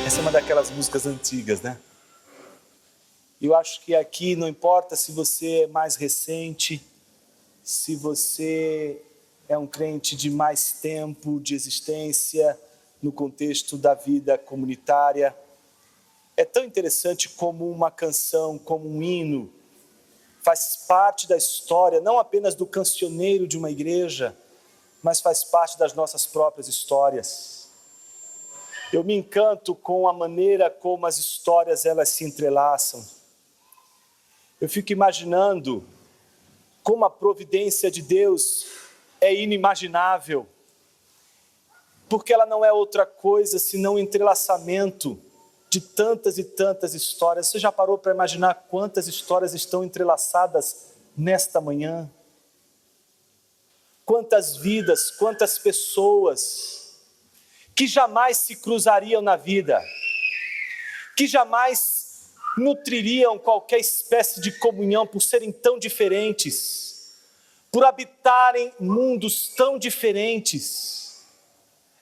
Essa é uma daquelas músicas antigas, né? Eu acho que aqui não importa se você é mais recente, se você é um crente de mais tempo de existência no contexto da vida comunitária. É tão interessante como uma canção, como um hino, faz parte da história, não apenas do cancioneiro de uma igreja, mas faz parte das nossas próprias histórias. Eu me encanto com a maneira como as histórias elas se entrelaçam. Eu fico imaginando como a providência de Deus é inimaginável, porque ela não é outra coisa senão um entrelaçamento de tantas e tantas histórias. Você já parou para imaginar quantas histórias estão entrelaçadas nesta manhã? Quantas vidas, quantas pessoas que jamais se cruzariam na vida, que jamais nutririam qualquer espécie de comunhão por serem tão diferentes, por habitarem mundos tão diferentes.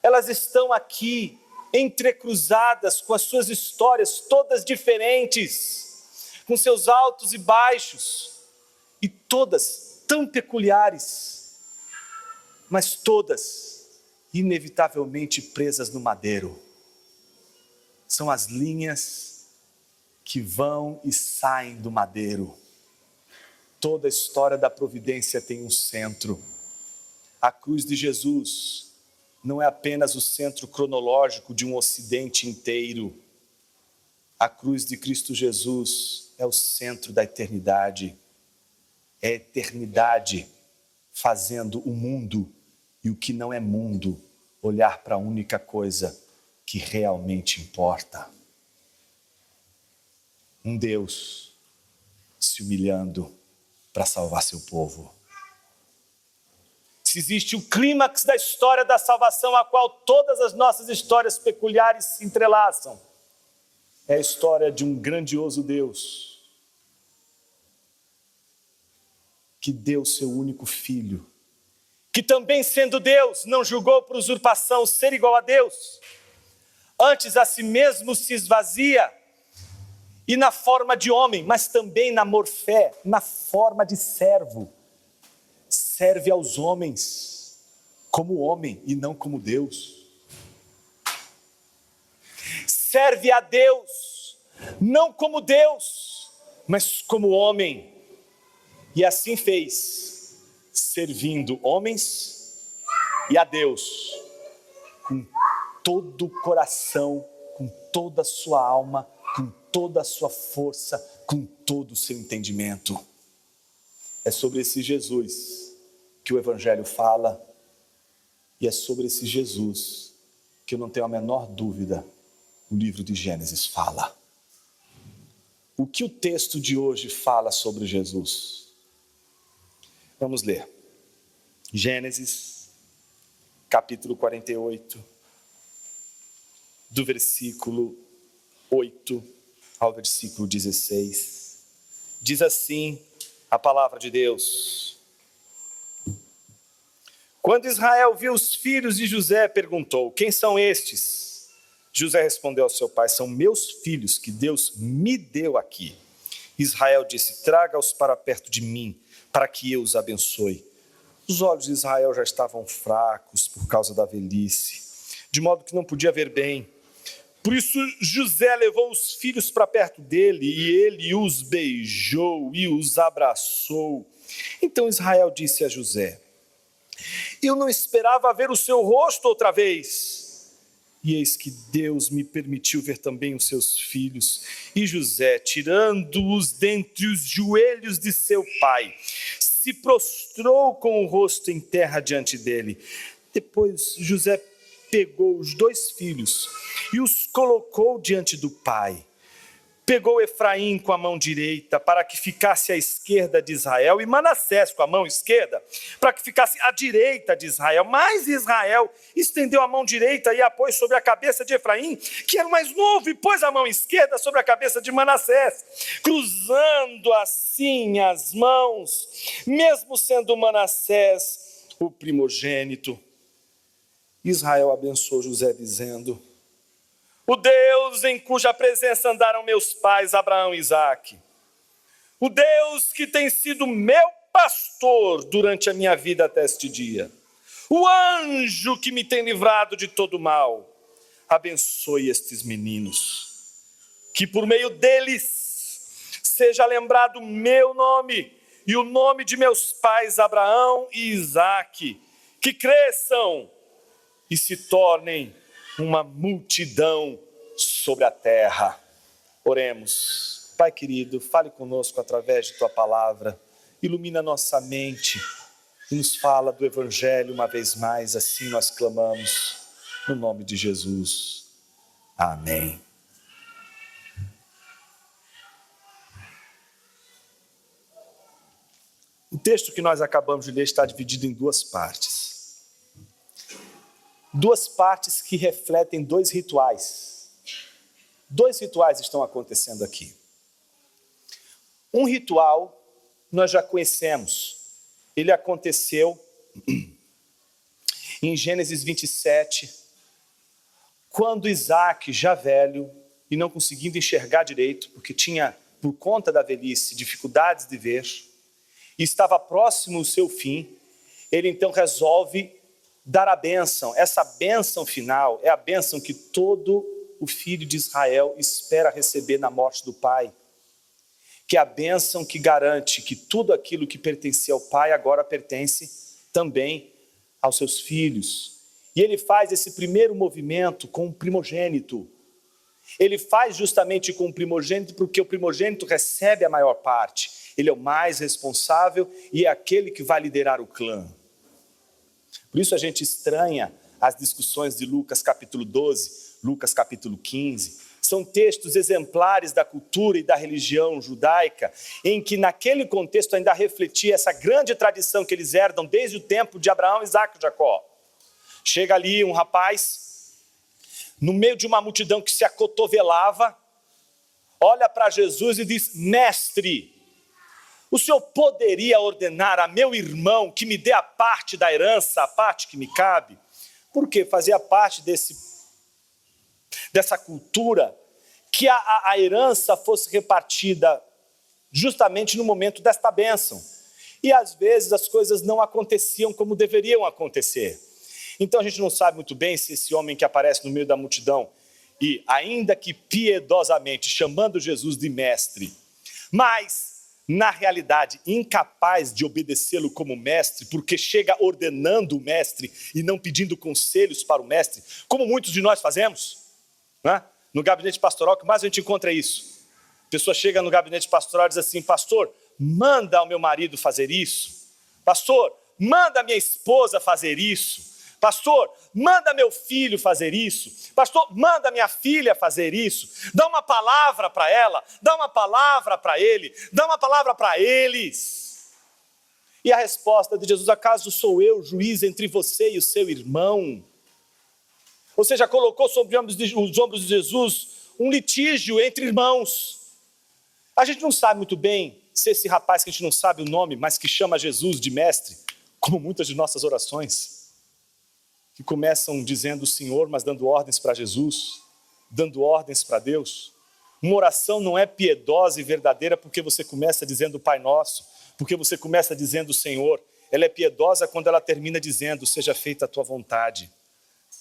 Elas estão aqui entrecruzadas com as suas histórias todas diferentes, com seus altos e baixos, e todas tão peculiares, mas todas inevitavelmente presas no madeiro. São as linhas que vão e saem do madeiro. Toda a história da providência tem um centro. A cruz de Jesus não é apenas o centro cronológico de um ocidente inteiro. A cruz de Cristo Jesus é o centro da eternidade. É a eternidade fazendo o mundo e o que não é mundo olhar para a única coisa que realmente importa. Um Deus se humilhando para salvar seu povo. Se existe o clímax da história da salvação, a qual todas as nossas histórias peculiares se entrelaçam, é a história de um grandioso Deus que deu seu único filho, que também sendo Deus, não julgou por usurpação ser igual a Deus, antes a si mesmo se esvazia, e na forma de homem, mas também na morfé, na forma de servo, serve aos homens como homem e não como Deus. Serve a Deus, não como Deus, mas como homem. E assim fez, servindo homens e a Deus, com todo o coração, com toda a sua alma, com toda a sua força, com todo o seu entendimento. É sobre esse Jesus que o Evangelho fala, e é sobre esse Jesus que eu não tenho a menor dúvida, o livro de Gênesis fala. O que o texto de hoje fala sobre Jesus? Vamos ler. Gênesis, capítulo 48, do versículo 8 ao versículo 16. Diz assim a palavra de Deus: Quando Israel viu os filhos de José, perguntou: quem são estes? José respondeu ao seu pai: são meus filhos que Deus me deu aqui. Israel disse: traga-os para perto de mim, para que eu os abençoe. Os olhos de Israel já estavam fracos por causa da velhice, de modo que não podia ver bem. Por isso José levou os filhos para perto dele, e ele os beijou e os abraçou. Então Israel disse a José: eu não esperava ver o seu rosto outra vez. E eis que Deus me permitiu ver também os seus filhos. E José, tirando-os dentre os joelhos de seu pai, se prostrou com o rosto em terra diante dele. Depois José pegou os 2 filhos e os colocou diante do pai. Pegou Efraim com a mão direita para que ficasse à esquerda de Israel, e Manassés com a mão esquerda para que ficasse à direita de Israel. Mas Israel estendeu a mão direita e a pôs sobre a cabeça de Efraim, que era o mais novo, e pôs a mão esquerda sobre a cabeça de Manassés, cruzando assim as mãos, mesmo sendo Manassés o primogênito. Israel abençoou José dizendo: o Deus em cuja presença andaram meus pais, Abraão e Isaque, o Deus que tem sido meu pastor durante a minha vida até este dia, o anjo que me tem livrado de todo mal, abençoe estes meninos, que por meio deles seja lembrado o meu nome e o nome de meus pais Abraão e Isaque, que cresçam e se tornem uma multidão sobre a terra. Oremos. Pai querido, fale conosco através de tua palavra, ilumina nossa mente e nos fala do Evangelho uma vez mais, assim nós clamamos, no nome de Jesus. Amém. O texto que nós acabamos de ler está dividido em duas partes. Duas partes que refletem dois rituais. Dois rituais estão acontecendo aqui. Um ritual nós já conhecemos. Ele aconteceu em Gênesis 27, quando Isaque, já velho e não conseguindo enxergar direito, porque tinha, por conta da velhice, dificuldades de ver, e estava próximo o seu fim, ele então resolve dar a bênção. Essa bênção final é a bênção que todo o filho de Israel espera receber na morte do pai, que é a bênção que garante que tudo aquilo que pertencia ao pai agora pertence também aos seus filhos. E ele faz esse primeiro movimento com o primogênito. Ele faz justamente com o primogênito porque o primogênito recebe a maior parte. Ele é o mais responsável e é aquele que vai liderar o clã. Por isso a gente estranha as discussões de Lucas capítulo 12, Lucas capítulo 15. São textos exemplares da cultura e da religião judaica, em que naquele contexto ainda refletia essa grande tradição que eles herdam desde o tempo de Abraão, Isaque e Jacó. Chega ali um rapaz, no meio de uma multidão que se acotovelava, olha para Jesus e diz: mestre, o senhor poderia ordenar a meu irmão que me dê a parte da herança, a parte que me cabe? Porque fazia parte dessa cultura que a herança fosse repartida justamente no momento desta bênção. E às vezes as coisas não aconteciam como deveriam acontecer. Então a gente não sabe muito bem se esse homem que aparece no meio da multidão, e ainda que piedosamente chamando Jesus de mestre, mas na realidade incapaz de obedecê-lo como mestre, porque chega ordenando o mestre e não pedindo conselhos para o mestre, como muitos de nós fazemos, né? No gabinete pastoral, que mais a gente encontra isso. A pessoa chega no gabinete pastoral e diz assim: pastor, manda o meu marido fazer isso. Pastor, manda a minha esposa fazer isso. Pastor, manda meu filho fazer isso. Pastor, manda minha filha fazer isso. Dá uma palavra para ela, dá uma palavra para ele, dá uma palavra para eles. E a resposta de Jesus: acaso sou eu juiz entre você e o seu irmão? Ou seja, colocou sobre os ombros de Jesus um litígio entre irmãos. A gente não sabe muito bem se esse rapaz que a gente não sabe o nome, mas que chama Jesus de mestre, como muitas de nossas orações, que começam dizendo o Senhor, mas dando ordens para Jesus, dando ordens para Deus. Uma oração não é piedosa e verdadeira porque você começa dizendo Pai Nosso, porque você começa dizendo Senhor. Ela é piedosa quando ela termina dizendo: seja feita a tua vontade,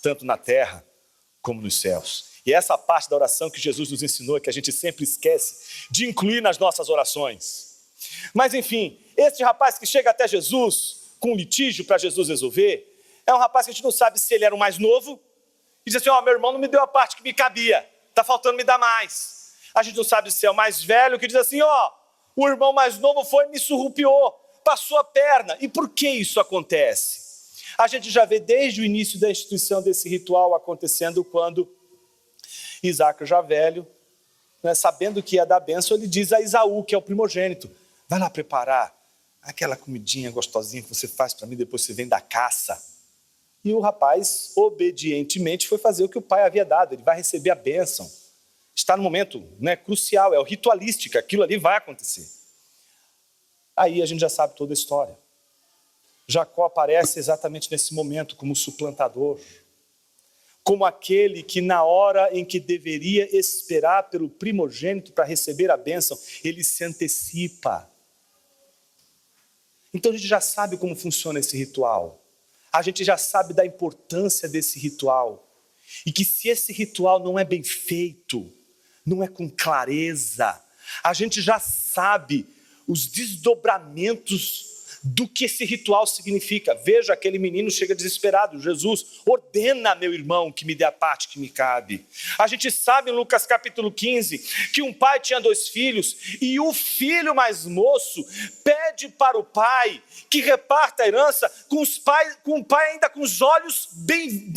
tanto na terra como nos céus. E essa parte da oração que Jesus nos ensinou, que a gente sempre esquece de incluir nas nossas orações. Mas enfim, este rapaz que chega até Jesus com um litígio para Jesus resolver, é um rapaz que a gente não sabe se ele era o mais novo, e diz assim: meu irmão não me deu a parte que me cabia, está faltando me dar mais. A gente não sabe se é o mais velho, que diz assim: o irmão mais novo foi e me surrupiou, passou a perna. E por que isso acontece? A gente já vê desde o início da instituição desse ritual acontecendo, quando Isaque, já velho, né, sabendo que ia dar bênção, ele diz a Esaú, que é o primogênito: vai lá preparar aquela comidinha gostosinha que você faz para mim, depois você vem da caça. E o rapaz, obedientemente, foi fazer o que o pai havia dado. Ele vai receber a bênção. Está no momento, né, crucial, é o ritualístico, aquilo ali vai acontecer. Aí a gente já sabe toda a história. Jacó aparece exatamente nesse momento como suplantador. como aquele que na hora em que deveria esperar pelo primogênito para receber a bênção, ele se antecipa. Então a gente já sabe como funciona esse ritual. A gente já sabe da importância desse ritual. E que se esse ritual não é bem feito, não é com clareza, a gente já sabe os desdobramentos do que esse ritual significa. Veja, aquele menino chega desesperado. Jesus, ordena, meu irmão, que me dê a parte que me cabe. A gente sabe em Lucas capítulo 15, que um pai tinha 2 filhos, e o filho mais moço pede para o pai que reparta a herança com o pai ainda com os olhos bem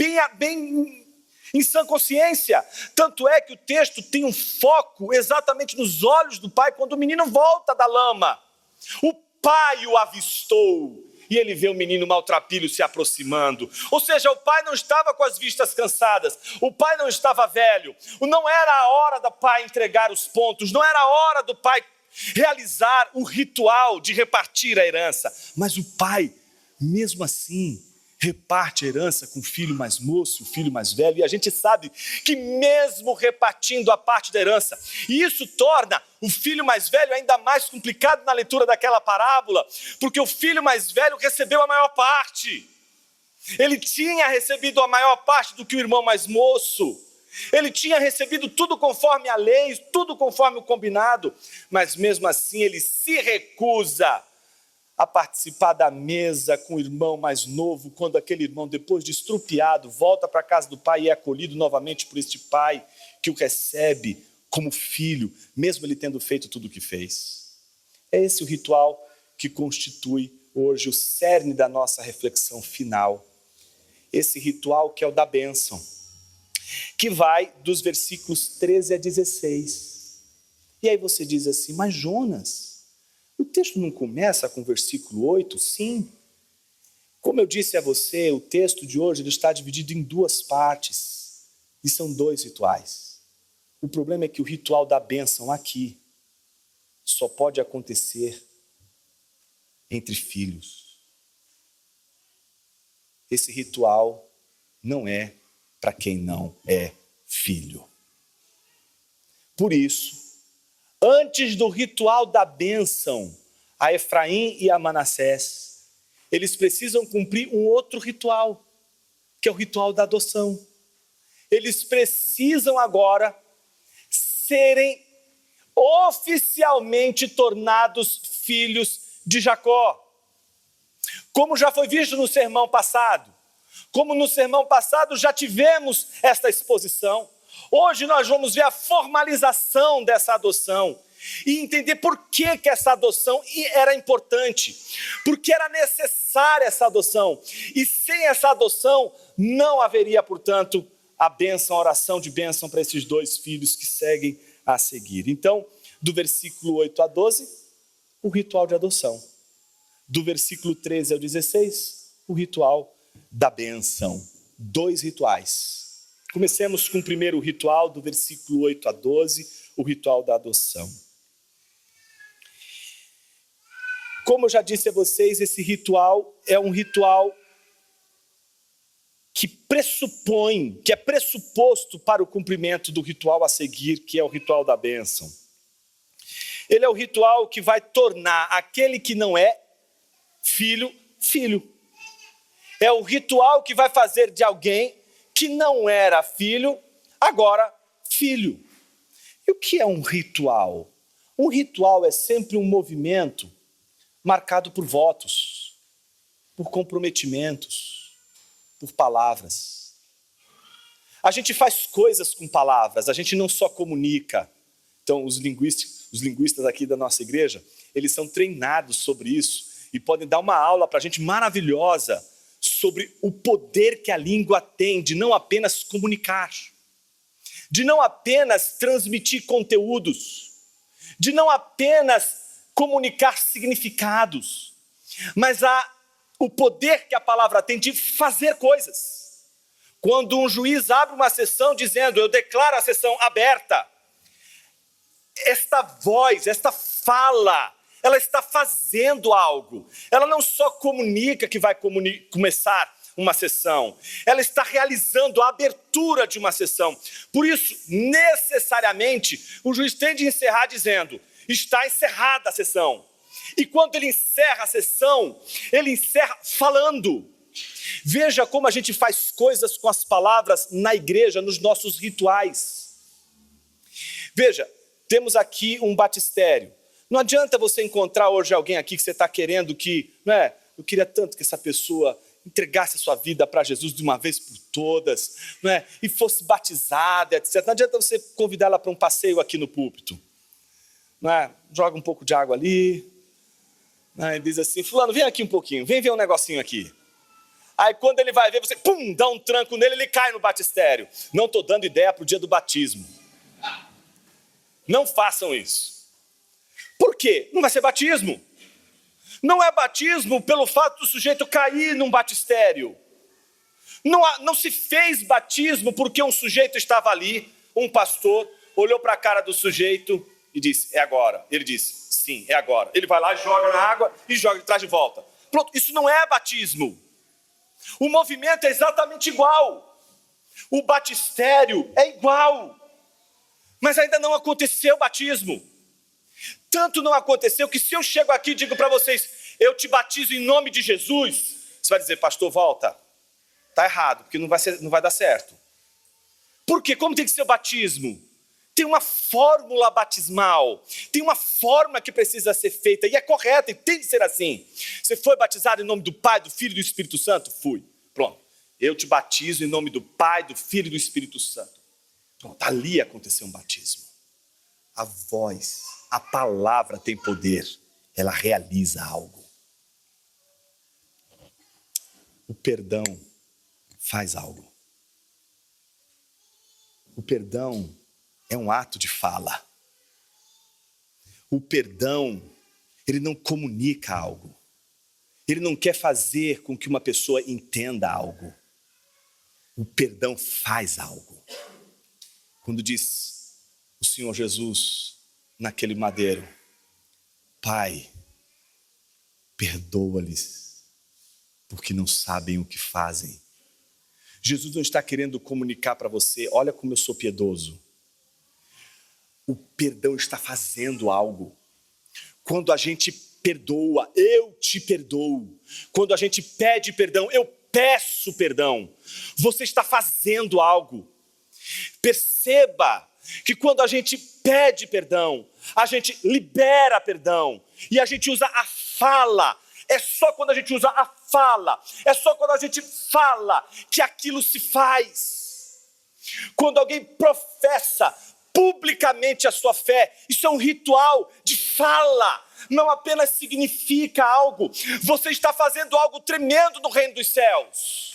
em sã consciência. Tanto é que o texto tem um foco exatamente nos olhos do pai quando o menino volta da lama. O pai o avistou e ele vê o menino maltrapilho se aproximando. Ou seja, o pai não estava com as vistas cansadas, o pai não estava velho, não era a hora do pai entregar os pontos, não era a hora do pai realizar o ritual de repartir a herança. Mas o pai, mesmo assim, reparte a herança com o filho mais moço, o filho mais velho, e a gente sabe que mesmo repartindo a parte da herança, e isso torna o filho mais velho ainda mais complicado na leitura daquela parábola, porque o filho mais velho recebeu a maior parte, ele tinha recebido a maior parte do que o irmão mais moço, ele tinha recebido tudo conforme a lei, tudo conforme o combinado, mas mesmo assim ele se recusa a participar da mesa com o irmão mais novo, quando aquele irmão, depois de estrupiado, volta para a casa do pai e é acolhido novamente por este pai, que o recebe como filho, mesmo ele tendo feito tudo o que fez. É esse o ritual que constitui hoje o cerne da nossa reflexão final. Esse ritual que é o da bênção, que vai dos versículos 13 a 16. E aí você diz assim, mas Jonas, o texto não começa com o versículo 8? Sim. Como eu disse a você, o texto de hoje ele está dividido em 2 partes. E são 2 rituais. O problema é que o ritual da bênção aqui só pode acontecer entre filhos. Esse ritual não é para quem não é filho. Por isso, antes do ritual da bênção a Efraim e a Manassés, eles precisam cumprir um outro ritual, que é o ritual da adoção. Eles precisam agora serem oficialmente tornados filhos de Jacó. Como já foi visto no sermão passado, como no sermão passado já tivemos esta exposição, hoje nós vamos ver a formalização dessa adoção e entender por que essa adoção era importante, porque era necessária essa adoção, e sem essa adoção não haveria, portanto, a bênção, a oração de bênção para esses 2 filhos que seguem a seguir. Então, do versículo 8 a 12, o ritual de adoção. Do versículo 13 ao 16, o ritual da bênção. 2 rituais. Comecemos com o primeiro ritual, do versículo 8 a 12, o ritual da adoção. Como eu já disse a vocês, esse ritual é um ritual que pressupõe, que é pressuposto para o cumprimento do ritual a seguir, que é o ritual da bênção. Ele é o ritual que vai tornar aquele que não é filho, filho. É o ritual que vai fazer de alguém que não era filho, agora filho. E o que é um ritual? Um ritual é sempre um movimento marcado por votos, por comprometimentos, por palavras. A gente faz coisas com palavras, a gente não só comunica. Então, os linguistas aqui da nossa igreja, eles são treinados sobre isso e podem dar uma aula para a gente maravilhosa sobre o poder que a língua tem de não apenas comunicar, de não apenas transmitir conteúdos, de não apenas comunicar significados, mas o poder que a palavra tem de fazer coisas. Quando um juiz abre uma sessão dizendo, eu declaro a sessão aberta, esta voz, esta fala, ela está fazendo algo. Ela não só comunica que vai começar uma sessão, ela está realizando a abertura de uma sessão. Por isso, necessariamente, o juiz tem de encerrar dizendo: está encerrada a sessão. E quando ele encerra a sessão, ele encerra falando. Veja como a gente faz coisas com as palavras na igreja, nos nossos rituais. Veja, temos aqui um batistério. Não adianta você encontrar hoje alguém aqui que você está querendo que, não é? Eu queria tanto que essa pessoa entregasse a sua vida para Jesus de uma vez por todas, não é? E fosse batizada, etc. Não adianta você convidá-la para um passeio aqui no púlpito. Não é? Joga um pouco de água ali, não é? E diz assim: fulano, vem aqui um pouquinho, vem ver um negocinho aqui. Aí quando ele vai ver, você dá um tranco nele, ele cai no batistério. Não estou dando ideia para o dia do batismo. Não façam isso. Por quê? Não vai ser batismo. Não é batismo pelo fato do sujeito cair num batistério. Não se fez batismo porque um sujeito estava ali, um pastor, olhou para a cara do sujeito e disse: é agora. Ele disse: sim, é agora. Ele vai lá, joga na água e joga e traz de volta. Pronto, isso não é batismo. O movimento é exatamente igual. O batistério é igual. Mas ainda não aconteceu o batismo. Tanto não aconteceu que se eu chego aqui e digo para vocês: eu te batizo em nome de Jesus, você vai dizer: pastor, volta. Está errado, porque não vai dar certo. Por quê? Como tem que ser o batismo? Tem uma fórmula batismal, tem uma forma que precisa ser feita, e é correta, e tem de ser assim. Você foi batizado em nome do Pai, do Filho e do Espírito Santo? Fui. Pronto. Eu te batizo em nome do Pai, do Filho e do Espírito Santo. Pronto, ali aconteceu um batismo. A voz, a palavra tem poder, ela realiza algo. O perdão faz algo. O perdão é um ato de fala. O perdão, ele não comunica algo. Ele não quer fazer com que uma pessoa entenda algo. O perdão faz algo. Quando diz o Senhor Jesus naquele madeiro: Pai, perdoa-lhes, porque não sabem o que fazem. Jesus não está querendo comunicar para você: olha como eu sou piedoso. O perdão está fazendo algo. Quando a gente perdoa, eu te perdoo. Quando a gente pede perdão, eu peço perdão. Você está fazendo algo. Perceba que quando a gente pede perdão, a gente libera perdão. E a gente usa a fala. É só quando a gente usa a fala, é só quando a gente fala que aquilo se faz. Quando alguém professa publicamente a sua fé, isso é um ritual de fala, não apenas significa algo. Você está fazendo algo tremendo no reino dos céus.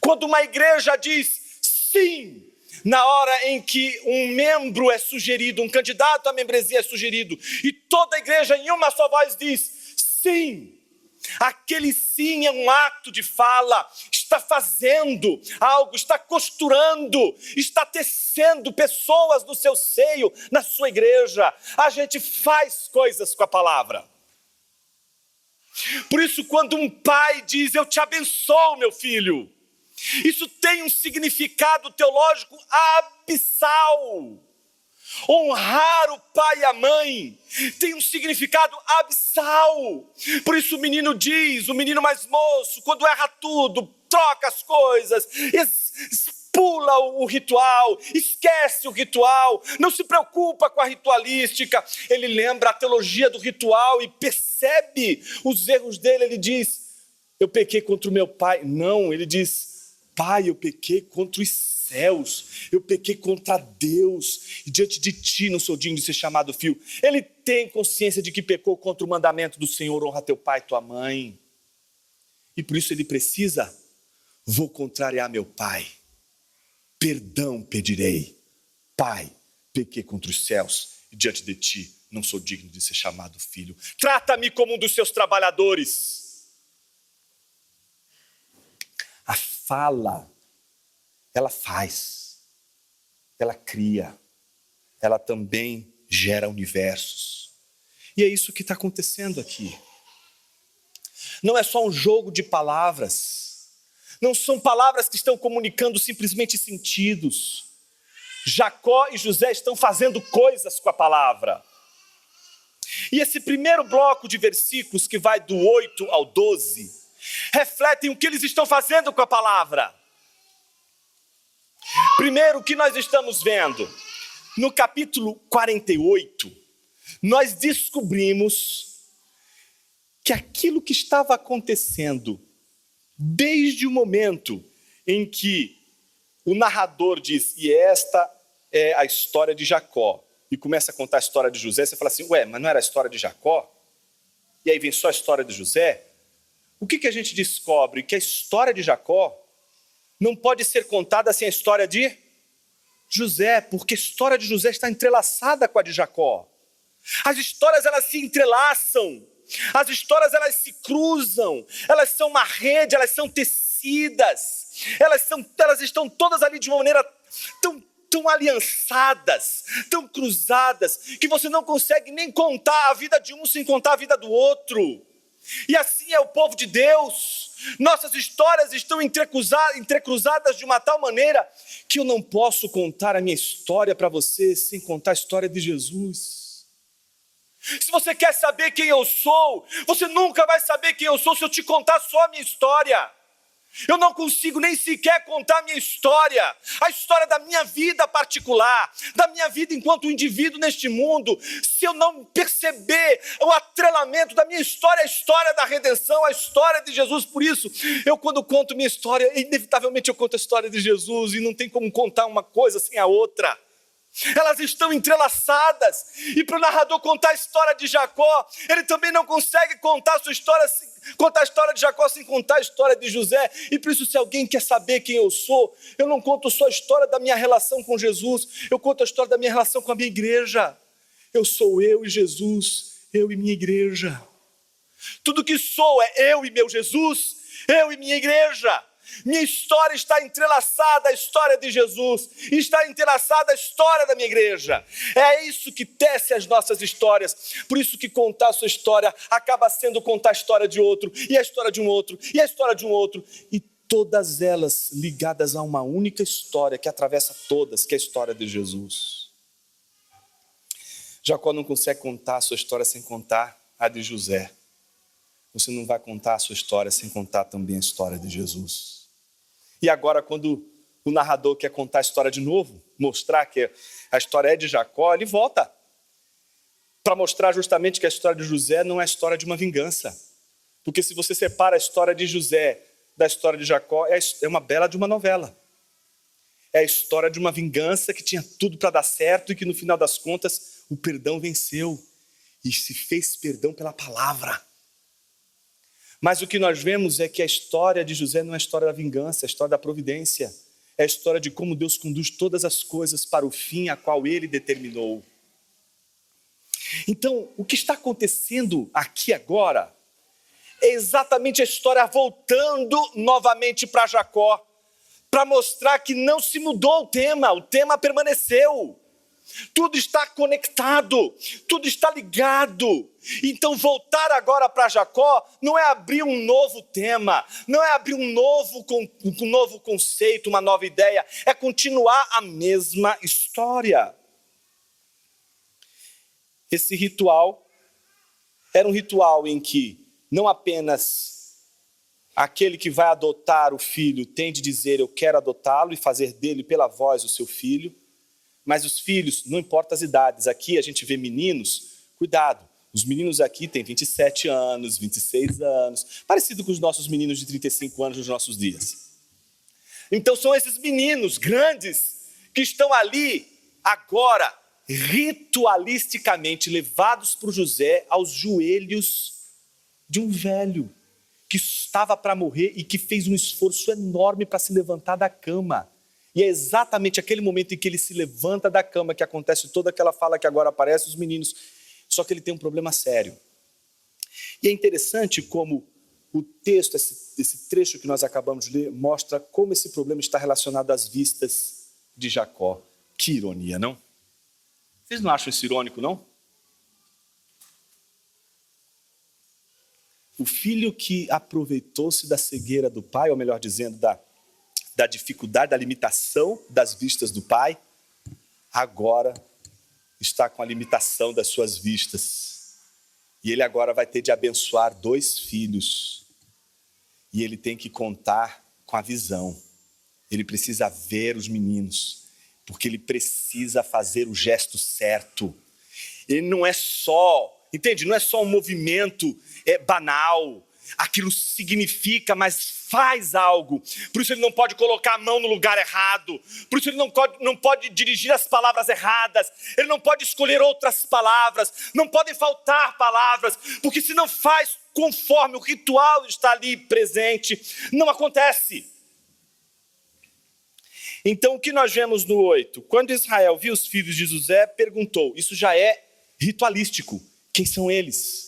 Quando uma igreja diz sim, na hora em que um membro é sugerido, um candidato à membresia é sugerido, e toda a igreja em uma só voz diz sim, aquele sim é um ato de fala, está fazendo algo, está costurando, está tecendo pessoas no seu seio, na sua igreja. A gente faz coisas com a palavra. Por isso, quando um pai diz: eu te abençoo, meu filho, isso tem um significado teológico abissal. Honrar o pai e a mãe tem um significado abissal. Por isso o menino diz, o menino mais moço, quando erra tudo, troca as coisas, pula o ritual, esquece o ritual, não se preocupa com a ritualística. Ele lembra a teologia do ritual e percebe os erros dele. Ele diz: eu pequei contra o meu pai. Não, ele diz: Pai, eu pequei contra os céus, eu pequei contra Deus, e diante de ti não sou digno de ser chamado filho. Ele tem consciência de que pecou contra o mandamento do Senhor: honra teu pai e tua mãe. E por isso ele precisa: vou contrariar meu pai, perdão pedirei. Pai, pequei contra os céus, e diante de ti não sou digno de ser chamado filho. Trata-me como um dos seus trabalhadores. A fala, ela faz, ela cria, ela também gera universos. E é isso que está acontecendo aqui. Não é só um jogo de palavras, Não são palavras que estão comunicando simplesmente sentidos. Jacó e José estão fazendo coisas com a palavra. E esse primeiro bloco de versículos, que vai do 8 ao 12, refletem o que eles estão fazendo com a palavra. Primeiro, o que nós estamos vendo? No capítulo 48, nós descobrimos que aquilo que estava acontecendo desde o momento em que o narrador diz, e esta é a história de Jacó, e começa a contar a história de José, você fala assim, ué, mas não era a história de Jacó? E aí vem só a história de José? O que a gente descobre? Que a história de Jacó não pode ser contada sem a história de José, porque a história de José está entrelaçada com a de Jacó. As histórias, elas se entrelaçam, as histórias, elas se cruzam, elas são uma rede, elas são tecidas, elas estão todas ali de uma maneira tão aliançadas, tão cruzadas, que você não consegue nem contar a vida de um sem contar a vida do outro. E assim é o povo de Deus. Nossas histórias estão entrecruzadas de uma tal maneira que eu não posso contar a minha história para você sem contar a história de Jesus. Se você quer saber quem eu sou, você nunca vai saber quem eu sou se eu te contar só a minha história. Eu não consigo nem sequer contar a minha história, a história da minha vida particular, da minha vida enquanto indivíduo neste mundo, se eu não perceber o atrelamento da minha história, a história da redenção, a história de Jesus. Por isso, eu quando conto minha história, inevitavelmente eu conto a história de Jesus, e não tem como contar uma coisa sem a outra. Elas estão entrelaçadas, e para o narrador contar a história de Jacó, ele também não consegue contar a história de Jacó sem contar a história de José. E por isso, se alguém quer saber quem eu sou, eu não conto só a história da minha relação com Jesus, eu conto a história da minha relação com a minha igreja. Eu sou eu e Jesus, eu e minha igreja. Tudo que sou é eu e meu Jesus, eu e minha igreja. Minha história está entrelaçada à história de Jesus, está entrelaçada à história da minha igreja. É isso que tece as nossas histórias. Por isso que contar a sua história acaba sendo contar a história de outro, e a história de um outro, e a história de um outro, e todas elas ligadas a uma única história que atravessa todas, que é a história de Jesus. Jacó não consegue contar a sua história sem contar a de José. Você não vai contar a sua história sem contar também a história de Jesus. E agora, quando o narrador quer contar a história de novo, mostrar que a história é de Jacó, ele volta para mostrar justamente que a história de José não é a história de uma vingança. Porque se você separa a história de José da história de Jacó, é uma bela de uma novela. É a história de uma vingança que tinha tudo para dar certo e que no final das contas o perdão venceu e se fez perdão pela palavra. Mas o que nós vemos é que a história de José não é a história da vingança, é a história da providência. É a história de como Deus conduz todas as coisas para o fim a qual Ele determinou. Então, o que está acontecendo aqui agora é exatamente a história voltando novamente para Jacó, para mostrar que não se mudou o tema permaneceu. Tudo está conectado, tudo está ligado. Então voltar agora para Jacó não é abrir um novo tema, não é abrir um novo conceito, uma nova ideia, é continuar a mesma história. Esse ritual era um ritual em que não apenas aquele que vai adotar o filho tem de dizer eu quero adotá-lo e fazer dele pela voz o seu filho, mas os filhos, não importa as idades, aqui a gente vê meninos, cuidado, os meninos aqui têm 27 anos, 26 anos, parecido com os nossos meninos de 35 anos nos nossos dias. Então são esses meninos grandes que estão ali agora, ritualisticamente levados por José aos joelhos de um velho que estava para morrer e que fez um esforço enorme para se levantar da cama. E é exatamente aquele momento em que ele se levanta da cama que acontece toda aquela fala que agora aparece os meninos. Só que ele tem um problema sério. E é interessante como o texto, esse trecho que nós acabamos de ler, mostra como esse problema está relacionado às vistas de Jacó. Que ironia, não? Vocês não acham isso irônico, não? O filho que aproveitou-se da cegueira do pai, ou melhor dizendo, da dificuldade, da limitação das vistas do pai, agora está com a limitação das suas vistas. E ele agora vai ter de abençoar 2 filhos. E ele tem que contar com a visão. Ele precisa ver os meninos, porque ele precisa fazer o gesto certo. Ele não é só, entende? Não é só um movimento banal. Aquilo significa, mas faz algo. Por isso ele não pode colocar a mão no lugar errado. Por isso ele não pode dirigir as palavras erradas. Ele não pode escolher outras palavras. Não podem faltar palavras. Porque se não faz conforme o ritual está ali presente, não acontece. Então o que nós vemos no 8? Quando Israel viu os filhos de José, perguntou. Isso já é ritualístico. Quem são eles?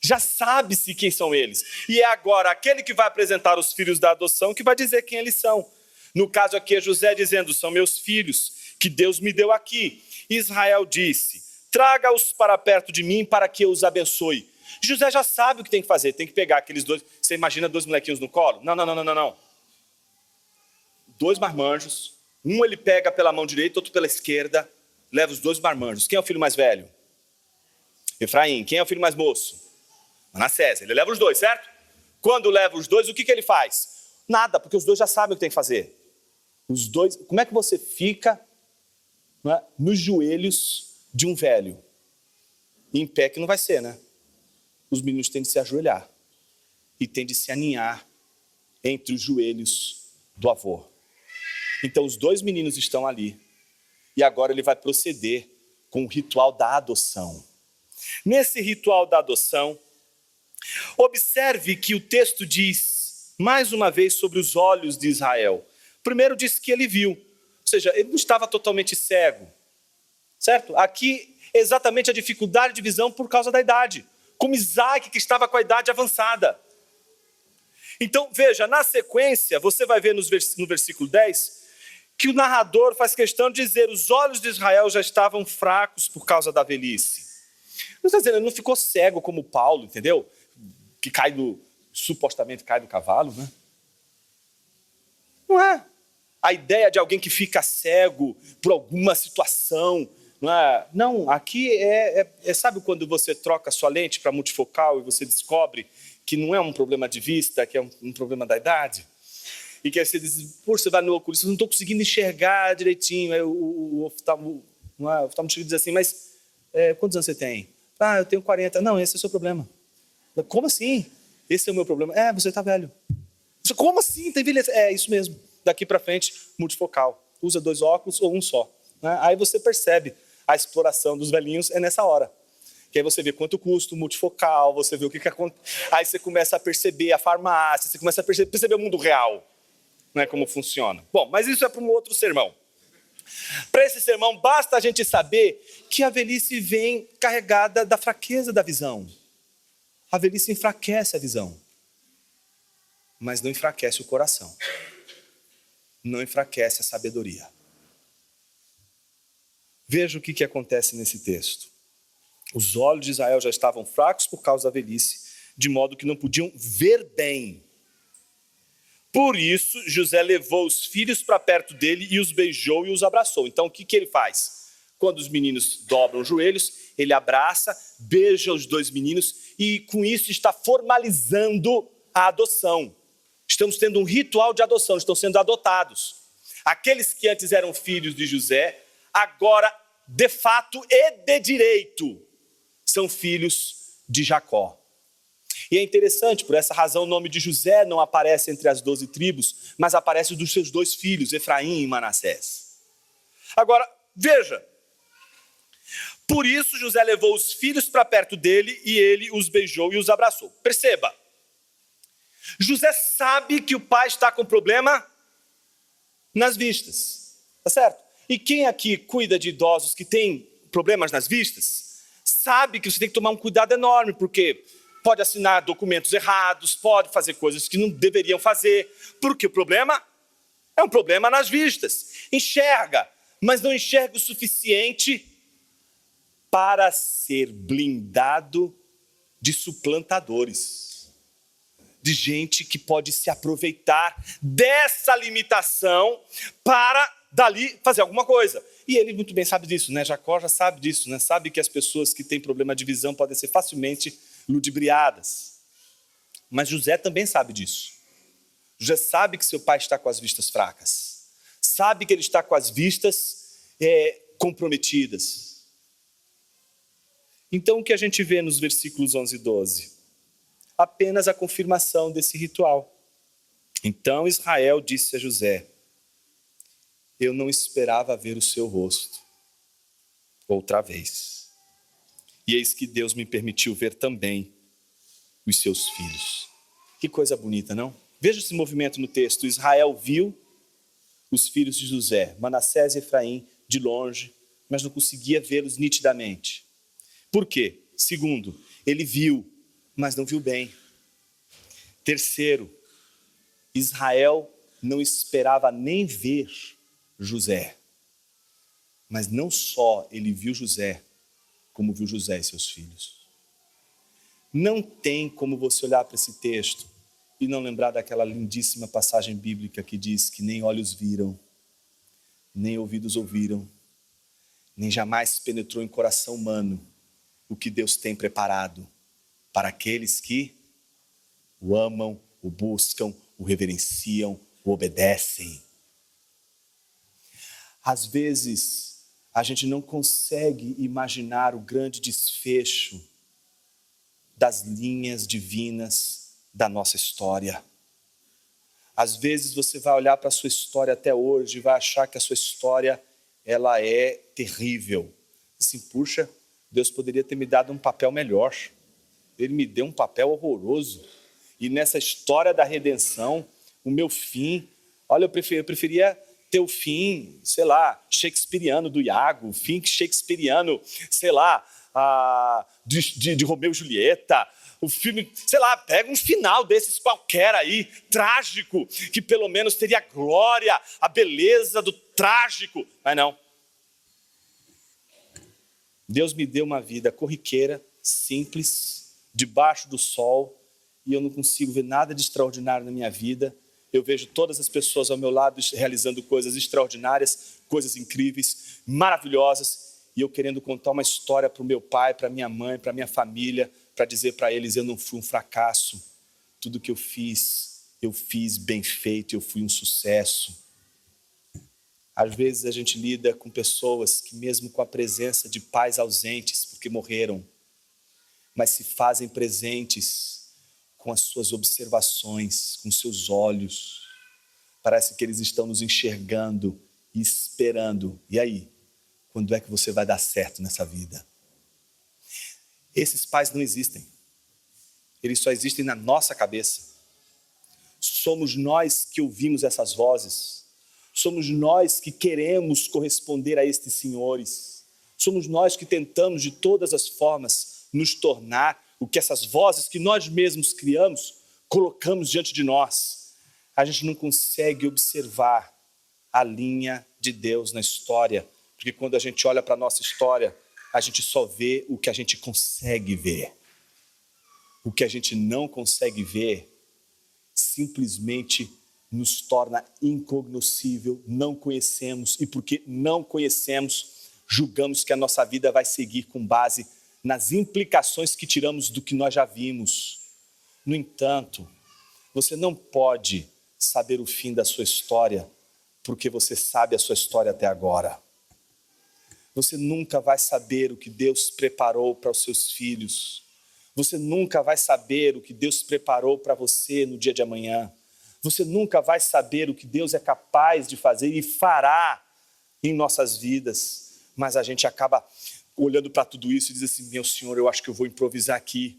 Já sabe-se quem são eles. E é agora aquele que vai apresentar os filhos da adoção que vai dizer quem eles são. No caso aqui é José dizendo, são meus filhos, que Deus me deu aqui. Israel disse, traga-os para perto de mim para que eu os abençoe. José já sabe o que tem que fazer, tem que pegar aqueles 2, você imagina 2 molequinhos no colo? Não. 2 marmanjos, um ele pega pela mão direita, outro pela esquerda, leva os 2 marmanjos. Quem é o filho mais velho? Efraim. Quem é o filho mais moço? Manassés. Ele leva os 2, certo? Quando leva os 2, o que ele faz? Nada, porque os 2 já sabem o que tem que fazer. Os 2, como é que você fica, não é, nos joelhos de um velho? Em pé que não vai ser, né? Os meninos têm de se ajoelhar e têm de se aninhar entre os joelhos do avô. Então os 2 meninos estão ali e agora ele vai proceder com o ritual da adoção. Nesse ritual da adoção, observe que o texto diz, mais uma vez, sobre os olhos de Israel. Primeiro diz que ele viu, ou seja, ele não estava totalmente cego, certo? Aqui, exatamente a dificuldade de visão por causa da idade, como Isaac, que estava com a idade avançada. Então, veja, na sequência, você vai ver no versículo 10, que o narrador faz questão de dizer, os olhos de Israel já estavam fracos por causa da velhice. Não está dizendo, ele não ficou cego como Paulo, entendeu? Que supostamente cai do cavalo, né? Não é. A ideia de alguém que fica cego por alguma situação, não é? Não, aqui sabe quando você troca sua lente para multifocal e você descobre que não é um problema de vista, que é um problema da idade? E que aí você diz, você vai no oculista, não estou conseguindo enxergar direitinho. Aí o oftalmologista diz assim, mas quantos anos você tem? Eu tenho 40. Não, esse é o seu problema. Como assim? Esse é o meu problema. Você está velho. Como assim? Está envelhecendo? Isso mesmo. Daqui para frente, multifocal. Usa 2 óculos ou um só. Aí você percebe a exploração dos velhinhos nessa hora. Que aí você vê quanto custa o multifocal, você vê o que acontece. Aí você começa a perceber a farmácia, você começa a perceber o mundo real. Não é como funciona. Bom, mas isso é para um outro sermão. Para esse sermão, basta a gente saber que a velhice vem carregada da fraqueza da visão. A velhice enfraquece a visão, mas não enfraquece o coração. Não enfraquece a sabedoria. Veja o que acontece nesse texto. Os olhos de Israel já estavam fracos por causa da velhice, de modo que não podiam ver bem. Por isso, José levou os filhos para perto dele e os beijou e os abraçou. Então, o que ele faz? Quando os meninos dobram os joelhos, ele abraça, beija os 2 meninos e, com isso, está formalizando a adoção. Estamos tendo um ritual de adoção, estão sendo adotados. Aqueles que antes eram filhos de José, agora, de fato e de direito, são filhos de Jacó. E é interessante, por essa razão o nome de José não aparece entre as 12 tribos, mas aparece dos seus 2 filhos, Efraim e Manassés. Agora, veja, por isso José levou os filhos para perto dele e ele os beijou e os abraçou. Perceba, José sabe que o pai está com problema nas vistas, tá certo? E quem aqui cuida de idosos que têm problemas nas vistas, sabe que você tem que tomar um cuidado enorme, porque pode assinar documentos errados, pode fazer coisas que não deveriam fazer, porque o problema é um problema nas vistas. Enxerga, mas não enxerga o suficiente para ser blindado de suplantadores, de gente que pode se aproveitar dessa limitação para dali fazer alguma coisa. E ele muito bem sabe disso, né? Jacó já sabe disso, né? Sabe que as pessoas que têm problema de visão podem ser facilmente ludibriadas. Mas José também sabe disso. José sabe que seu pai está com as vistas fracas. Sabe que ele está com as vistas comprometidas. Então o que a gente vê nos versículos 11 e 12? Apenas a confirmação desse ritual. Então Israel disse a José: eu não esperava ver o seu rosto outra vez. E eis que Deus me permitiu ver também os seus filhos. Que coisa bonita, não? Veja esse movimento no texto. Israel viu os filhos de José, Manassés e Efraim, de longe, mas não conseguia vê-los nitidamente. Por quê? Segundo, ele viu, mas não viu bem. Terceiro, Israel não esperava nem ver José. Mas não só ele viu José, como viu José e seus filhos. Não tem como você olhar para esse texto e não lembrar daquela lindíssima passagem bíblica que diz que nem olhos viram, nem ouvidos ouviram, nem jamais penetrou em coração humano o que Deus tem preparado para aqueles que o amam, o buscam, o reverenciam, o obedecem. Às vezes, a gente não consegue imaginar o grande desfecho das linhas divinas da nossa história. Às vezes você vai olhar para a sua história até hoje e vai achar que a sua história ela é terrível. Assim, puxa, Deus poderia ter me dado um papel melhor. Ele me deu um papel horroroso. E nessa história da redenção, o meu fim, olha, eu preferia ter o fim, sei lá, shakespeariano do Iago, o fim shakespeariano, sei lá, de Romeu e Julieta, o filme, sei lá, pega um final desses qualquer aí, trágico, que pelo menos teria a glória, a beleza do trágico. Mas não. Deus me deu uma vida corriqueira, simples, debaixo do sol, e eu não consigo ver nada de extraordinário na minha vida. Eu vejo todas as pessoas ao meu lado realizando coisas extraordinárias, coisas incríveis, maravilhosas, e eu querendo contar uma história para o meu pai, para minha mãe, para minha família, para dizer para eles: eu não fui um fracasso, tudo que eu fiz bem feito, eu fui um sucesso. Às vezes a gente lida com pessoas que mesmo com a presença de pais ausentes, porque morreram, mas se fazem presentes com as suas observações, com seus olhos. Parece que eles estão nos enxergando e esperando. E aí? Quando é que você vai dar certo nessa vida? Esses pais não existem. Eles só existem na nossa cabeça. Somos nós que ouvimos essas vozes. Somos nós que queremos corresponder a estes senhores. Somos nós que tentamos de todas as formas nos tornar o que essas vozes que nós mesmos criamos, colocamos diante de nós. A gente não consegue observar a linha de Deus na história, porque quando a gente olha para a nossa história, a gente só vê o que a gente consegue ver. O que a gente não consegue ver simplesmente nos torna incognoscível, não conhecemos, e porque não conhecemos, julgamos que a nossa vida vai seguir com base nas implicações que tiramos do que nós já vimos. No entanto, você não pode saber o fim da sua história porque você sabe a sua história até agora. Você nunca vai saber o que Deus preparou para os seus filhos. Você nunca vai saber o que Deus preparou para você no dia de amanhã. Você nunca vai saber o que Deus é capaz de fazer e fará em nossas vidas. Mas a gente acaba olhando para tudo isso e diz assim: meu Senhor, eu acho que eu vou improvisar aqui.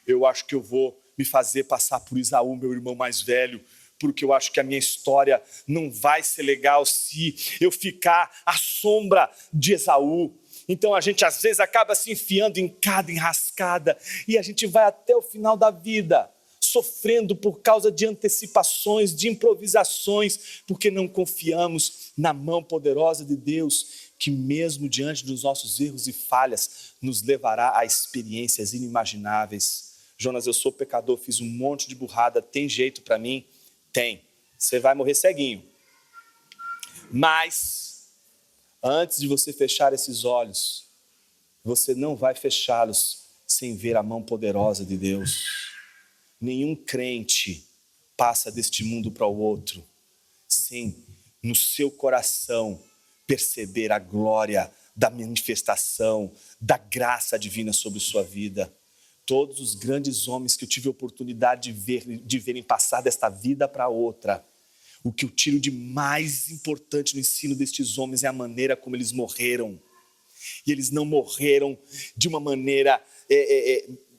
Eu acho que eu vou me fazer passar por Esaú, meu irmão mais velho, porque eu acho que a minha história não vai ser legal se eu ficar à sombra de Esaú. Então a gente às vezes acaba se enfiando em cada enrascada e a gente vai até o final da vida sofrendo por causa de antecipações, de improvisações, porque não confiamos na mão poderosa de Deus, que mesmo diante dos nossos erros e falhas, nos levará a experiências inimagináveis. Jonas, eu sou pecador, fiz um monte de burrada, tem jeito para mim? Tem. Você vai morrer ceguinho. Mas, antes de você fechar esses olhos, você não vai fechá-los sem ver a mão poderosa de Deus. Nenhum crente passa deste mundo para o outro sem, no seu coração, perceber a glória da manifestação, da graça divina sobre sua vida. Todos os grandes homens que eu tive a oportunidade de verem passar desta vida para outra, o que eu tiro de mais importante no ensino destes homens é a maneira como eles morreram. E eles não morreram de uma maneira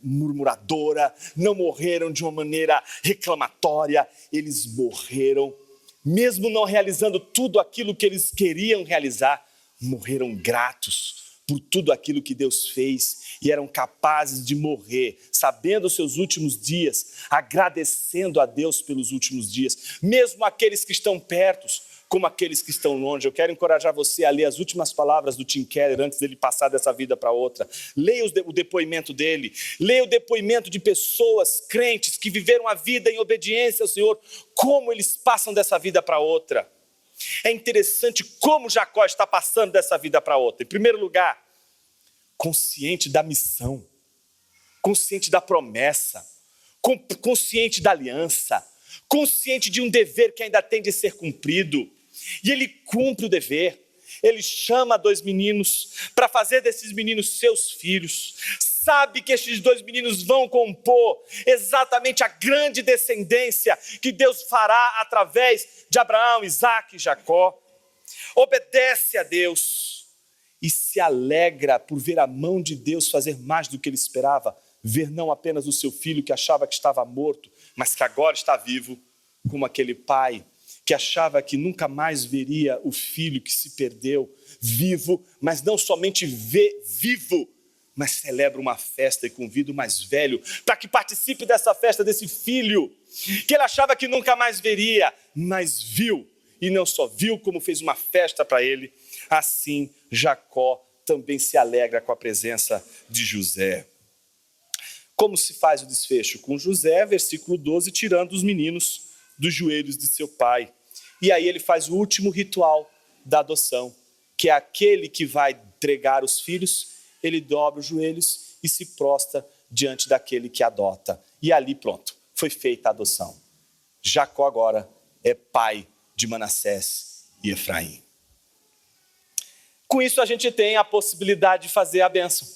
murmuradora, não morreram de uma maneira reclamatória, eles morreram, mesmo não realizando tudo aquilo que eles queriam realizar, morreram gratos por tudo aquilo que Deus fez e eram capazes de morrer, sabendo os seus últimos dias, agradecendo a Deus pelos últimos dias, mesmo aqueles que estão perto, como aqueles que estão longe. Eu quero encorajar você a ler as últimas palavras do Tim Keller antes dele passar dessa vida para outra. Leia o depoimento dele, leia o depoimento de pessoas crentes que viveram a vida em obediência ao Senhor, como eles passam dessa vida para outra. É interessante como Jacó está passando dessa vida para outra. Em primeiro lugar, consciente da missão, consciente da promessa, consciente da aliança, consciente de um dever que ainda tem de ser cumprido. E ele cumpre o dever. Ele chama 2 meninos para fazer desses meninos seus filhos. Sabe que estes 2 meninos vão compor exatamente a grande descendência que Deus fará através de Abraão, Isaque e Jacó. Obedece a Deus e se alegra por ver a mão de Deus fazer mais do que ele esperava. Ver não apenas o seu filho que achava que estava morto, mas que agora está vivo, como aquele pai que achava que nunca mais veria o filho que se perdeu vivo, mas não somente vê vivo, mas celebra uma festa e convida o mais velho para que participe dessa festa desse filho, que ele achava que nunca mais veria, mas viu, e não só viu, como fez uma festa para ele. Assim, Jacó também se alegra com a presença de José. Como se faz o desfecho? Com José, versículo 12, tirando os meninos dos joelhos de seu pai. E aí ele faz o último ritual da adoção, que é aquele que vai entregar os filhos, ele dobra os joelhos e se prostra diante daquele que adota. E ali pronto, foi feita a adoção. Jacó agora é pai de Manassés e Efraim. Com isso a gente tem a possibilidade de fazer a bênção.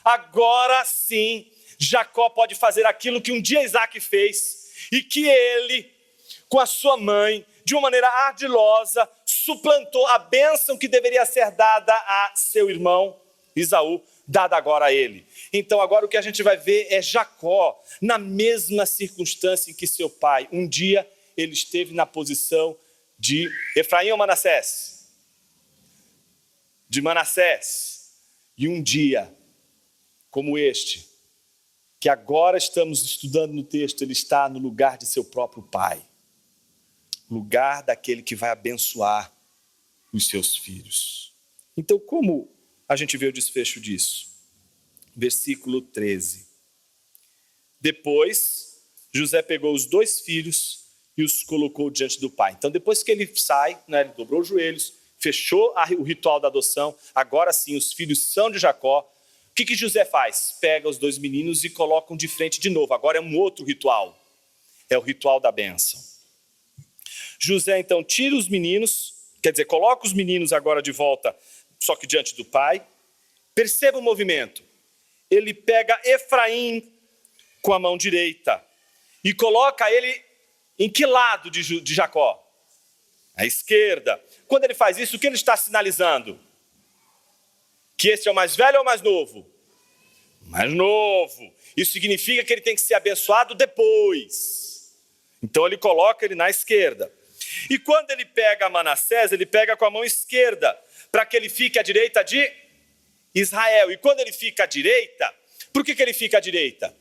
Agora sim, Jacó pode fazer aquilo que um dia Isaque fez e que ele, com a sua mãe, de uma maneira ardilosa, suplantou a bênção que deveria ser dada a seu irmão Esaú, dada agora a ele. Então agora o que a gente vai ver é Jacó na mesma circunstância em que seu pai. Um dia ele esteve na posição de Efraim ou Manassés? De Manassés. E um dia, como este, que agora estamos estudando no texto, ele está no lugar de seu próprio pai. Lugar daquele que vai abençoar os seus filhos. Então, como a gente vê o desfecho disso? Versículo 13. Depois, José pegou os 2 filhos e os colocou diante do pai. Então, depois que ele sai, ele dobrou os joelhos, fechou o ritual da adoção, agora sim os filhos são de Jacó. O que José faz? Pega os 2 meninos e colocam de frente de novo. Agora é um outro ritual. É o ritual da bênção. José então tira os meninos, coloca os meninos agora de volta, só que diante do pai. Perceba o movimento. Ele pega Efraim com a mão direita e coloca ele em que lado de Jacó? À esquerda. Quando ele faz isso, o que ele está sinalizando? Que esse é o mais velho ou o mais novo? Mais novo. Isso significa que ele tem que ser abençoado depois. Então ele coloca ele na esquerda. E quando ele pega Manassés, ele pega com a mão esquerda, para que ele fique à direita de Israel. E quando ele fica à direita, por que ele fica à direita?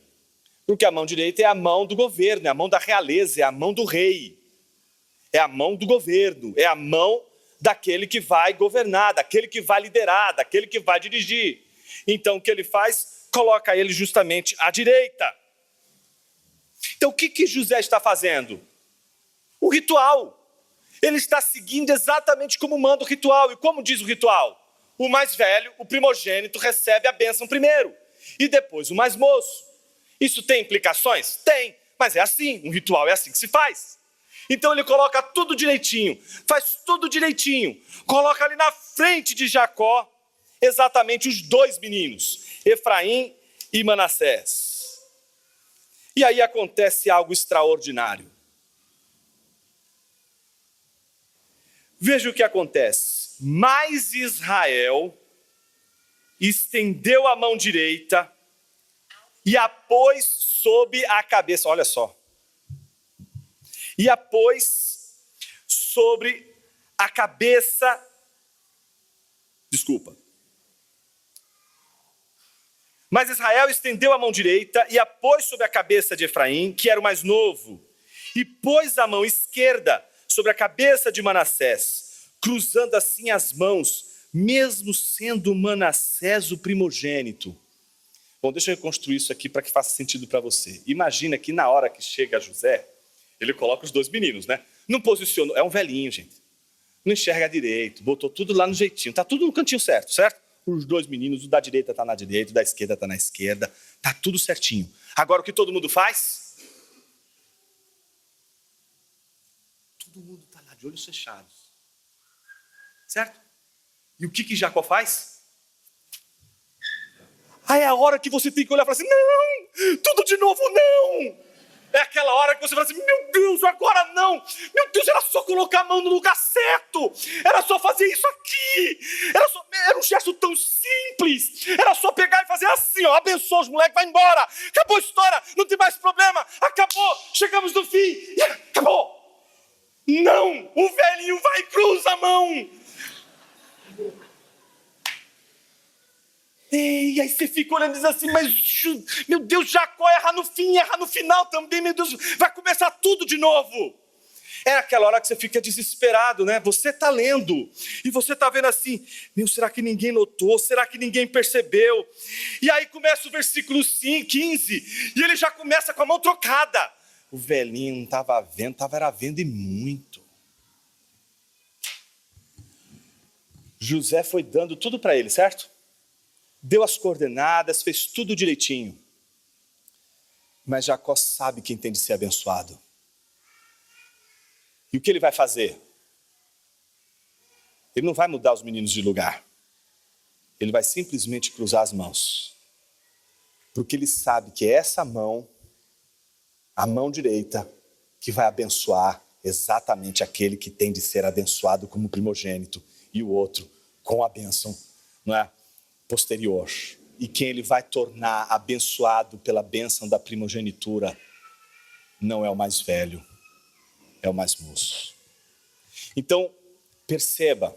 Porque a mão direita é a mão do governo, é a mão da realeza, é a mão do rei. É a mão do governo, é a mão daquele que vai governar, daquele que vai liderar, daquele que vai dirigir. Então, o que ele faz? Coloca ele justamente à direita. Então, o que José está fazendo? O ritual. Ele está seguindo exatamente como manda o ritual. E como diz o ritual? O mais velho, o primogênito, recebe a bênção primeiro. E depois o mais moço. Isso tem implicações? Tem. Mas é assim, um ritual é assim que se faz. Então ele coloca tudo direitinho, faz tudo direitinho. Coloca ali na frente de Jacó exatamente os dois meninos, Efraim e Manassés. E aí acontece algo extraordinário. Veja o que acontece. Mas Israel estendeu a mão direita e a pôs sob a cabeça. Olha só. E a pôs sobre a cabeça. Desculpa. Mas Israel estendeu a mão direita e a pôs sobre a cabeça de Efraim, que era o mais novo, e pôs a mão esquerda sobre a cabeça de Manassés, cruzando assim as mãos, mesmo sendo Manassés o primogênito. Bom, deixa eu reconstruir isso aqui para que faça sentido para você. Imagina que na hora que chega José, ele coloca os dois meninos, né? Não posicionou, é um velhinho, gente. Não enxerga direito, botou tudo lá no jeitinho, tá tudo no cantinho certo, certo? Os dois meninos, o da direita está na direita, o da esquerda está na esquerda, tá tudo certinho. Agora o que todo mundo faz? Todo mundo está lá de olhos fechados, certo? E o que Jacó faz? Aí é a hora que você tem que olhar e falar assim, não, tudo de novo não. É aquela hora que você fala assim, meu Deus, agora não. Meu Deus, era só colocar a mão no lugar certo. Era só fazer isso aqui. Era um gesto tão simples. Era só pegar e fazer assim, ó, abençoa os moleques, vai embora. Acabou a história, não tem mais problema. Acabou, chegamos no fim e acabou. Não, o velhinho vai e cruza a mão. E aí você fica olhando e diz assim, mas meu Deus, Jacó erra no fim, erra no final também, meu Deus, vai começar tudo de novo. É aquela hora que você fica desesperado, né? Você está lendo e você está vendo assim, meu, será que ninguém notou? Será que ninguém percebeu? E aí começa o versículo 15 e ele já começa com a mão trocada. O velhinho não estava vendo, era vendo e muito. José foi dando tudo para ele, certo? Deu as coordenadas, fez tudo direitinho. Mas Jacó sabe quem tem de ser abençoado. E o que ele vai fazer? Ele não vai mudar os meninos de lugar. Ele vai simplesmente cruzar as mãos. Porque ele sabe que é essa mão, a mão direita, que vai abençoar exatamente aquele que tem de ser abençoado como primogênito. E o outro com a bênção, não é? Posterior, e quem ele vai tornar abençoado pela bênção da primogenitura não é o mais velho, é o mais moço. Então, perceba,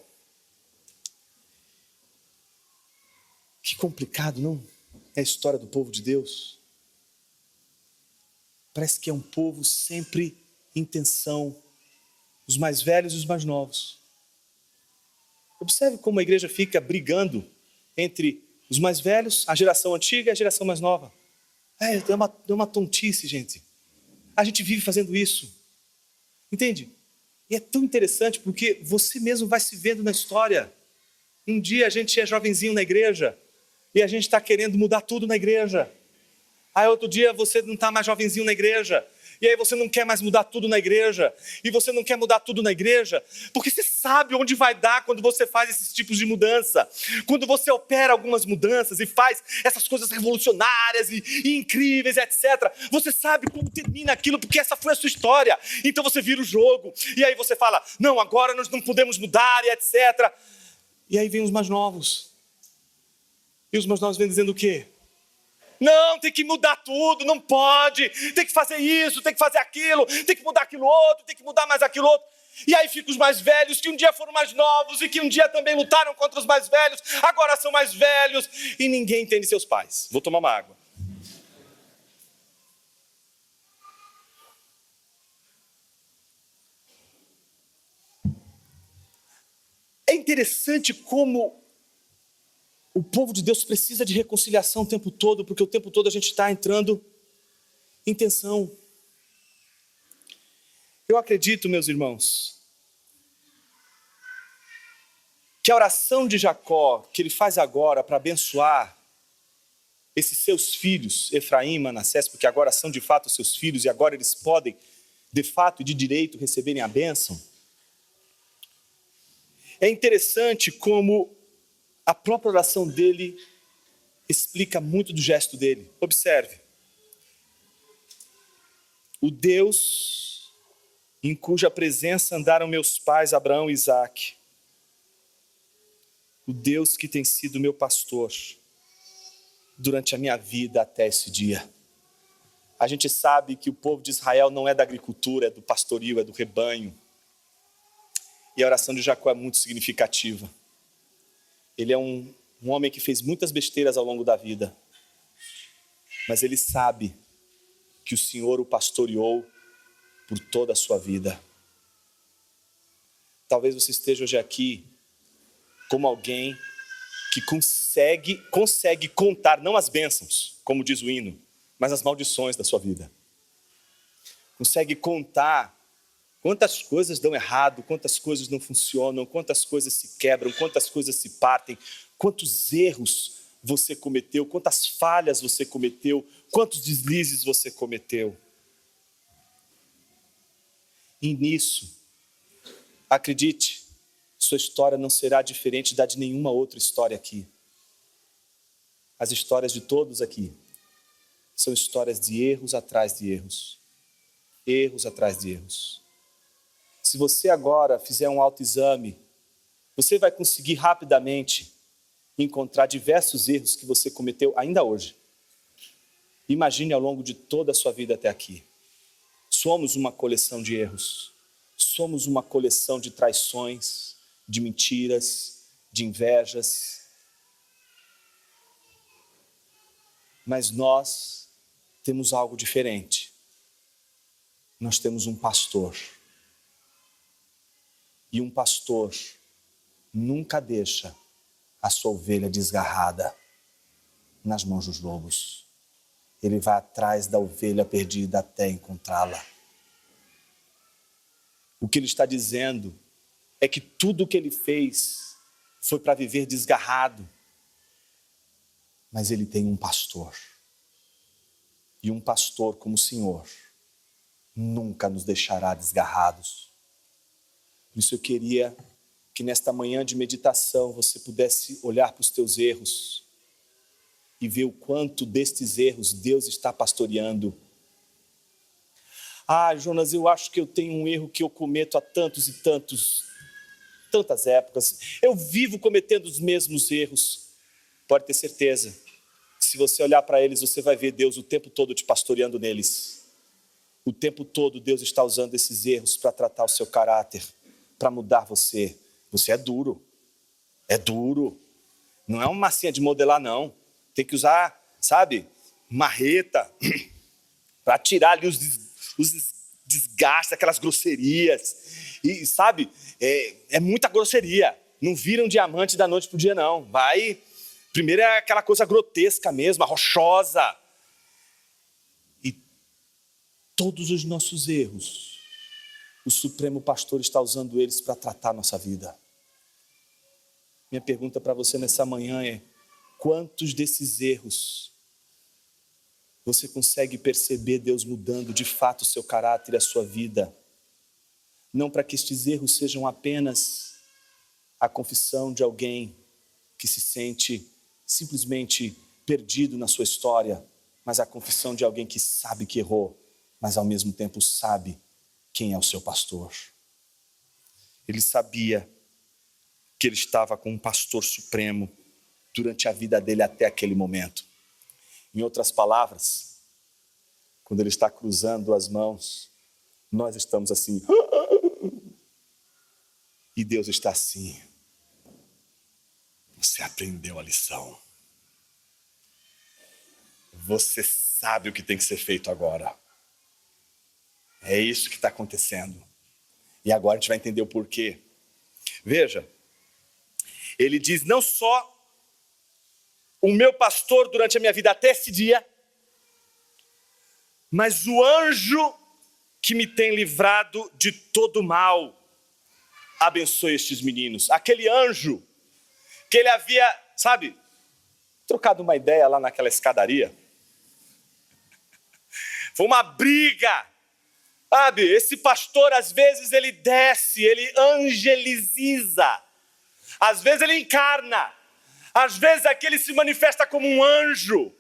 que complicado, não? É a história do povo de Deus. Parece que é um povo sempre em tensão, os mais velhos e os mais novos. Observe como a igreja fica brigando entre os mais velhos, a geração antiga e a geração mais nova. É uma tontice, gente. A gente vive fazendo isso. Entende? E é tão interessante porque você mesmo vai se vendo na história. Um dia a gente é jovenzinho na igreja e a gente está querendo mudar tudo na igreja. Aí outro dia você não está mais jovenzinho na igreja. E aí você não quer mais mudar tudo na igreja. E você não quer mudar tudo na igreja porque você sabe onde vai dar quando você faz esses tipos de mudança. Quando você opera algumas mudanças e faz essas coisas revolucionárias e incríveis, etc. Você sabe como termina aquilo porque essa foi a sua história. Então você vira o jogo. E aí você fala, não, agora nós não podemos mudar e etc. E aí vem os mais novos. E os mais novos vêm dizendo o quê? Não, tem que mudar tudo, não pode, tem que fazer isso, tem que fazer aquilo, tem que mudar aquilo outro, tem que mudar mais aquilo outro. E aí ficam os mais velhos, que um dia foram mais novos e que um dia também lutaram contra os mais velhos, agora são mais velhos e ninguém entende seus pais. Vou tomar uma água. interessante como o povo de Deus precisa de reconciliação o tempo todo, porque o tempo todo a gente está entrando em tensão. Eu acredito, meus irmãos, que a oração de Jacó, que ele faz agora para abençoar esses seus filhos, Efraim e Manassés, porque agora são de fato seus filhos e agora eles podem, de fato e de direito, receberem a bênção. É interessante como a própria oração dele explica muito do gesto dele. Observe. O Deus em cuja presença andaram meus pais Abraão e Isaque. O Deus que tem sido meu pastor durante a minha vida até esse dia. A gente sabe que o povo de Israel não é da agricultura, é do pastoril, é do rebanho. E a oração de Jacó é muito significativa. Ele é um homem que fez muitas besteiras ao longo da vida. Mas ele sabe que o Senhor o pastoreou por toda a sua vida. Talvez você esteja hoje aqui como alguém que consegue contar, não as bênçãos, como diz o hino, mas as maldições da sua vida. Consegue contar quantas coisas dão errado, quantas coisas não funcionam, quantas coisas se quebram, quantas coisas se partem, quantos erros você cometeu, quantas falhas você cometeu, quantos deslizes você cometeu. E nisso, acredite, sua história não será diferente da de nenhuma outra história aqui. As histórias de todos aqui são histórias de erros atrás de erros. Erros atrás de erros. Se você agora fizer um autoexame, você vai conseguir rapidamente encontrar diversos erros que você cometeu ainda hoje. Imagine ao longo de toda a sua vida até aqui. Somos uma coleção de erros. Somos uma coleção de traições, de mentiras, de invejas. Mas nós temos algo diferente. Nós temos um pastor. E um pastor nunca deixa a sua ovelha desgarrada nas mãos dos lobos. Ele vai atrás da ovelha perdida até encontrá-la. O que ele está dizendo é que tudo o que ele fez foi para viver desgarrado. Mas ele tem um pastor. E um pastor como o Senhor nunca nos deixará desgarrados. Por isso eu queria que nesta manhã de meditação você pudesse olhar para os teus erros e ver o quanto destes erros Deus está pastoreando. Ah, Jonas, eu acho que eu tenho um erro que eu cometo há tantas épocas. Eu vivo cometendo os mesmos erros. Pode ter certeza. Se você olhar para eles, você vai ver Deus o tempo todo te pastoreando neles. O tempo todo Deus está usando esses erros para tratar o seu caráter, para mudar você. Você é duro. É duro. Não é uma massinha de modelar, não. Tem que usar, sabe, marreta para tirar ali os desgastes, aquelas grosserias. E, sabe, é muita grosseria. Não vira um diamante da noite para o dia, não. Vai... Primeiro é aquela coisa grotesca mesmo, rochosa. E todos os nossos erros, o Supremo Pastor está usando eles para tratar a nossa vida. Minha pergunta para você nessa manhã é: quantos desses erros você consegue perceber Deus mudando de fato o seu caráter e a sua vida? Não para que estes erros sejam apenas a confissão de alguém que se sente simplesmente perdido na sua história, mas a confissão de alguém que sabe que errou, mas ao mesmo tempo sabe quem é o seu pastor. Ele sabia que ele estava com um pastor supremo durante a vida dele até aquele momento. Em outras palavras, quando ele está cruzando as mãos, nós estamos assim. E Deus está assim. Você aprendeu a lição. Você sabe o que tem que ser feito agora. É isso que está acontecendo. E agora a gente vai entender o porquê. Veja, Ele diz, não só o meu pastor durante a minha vida até esse dia, mas o anjo que me tem livrado de todo mal, abençoe estes meninos. Aquele anjo que ele havia, sabe, trocado uma ideia lá naquela escadaria. Foi uma briga, sabe? Esse pastor, às vezes, ele desce, ele angeliza. Às vezes ele encarna. Às vezes aqui ele se manifesta como um anjo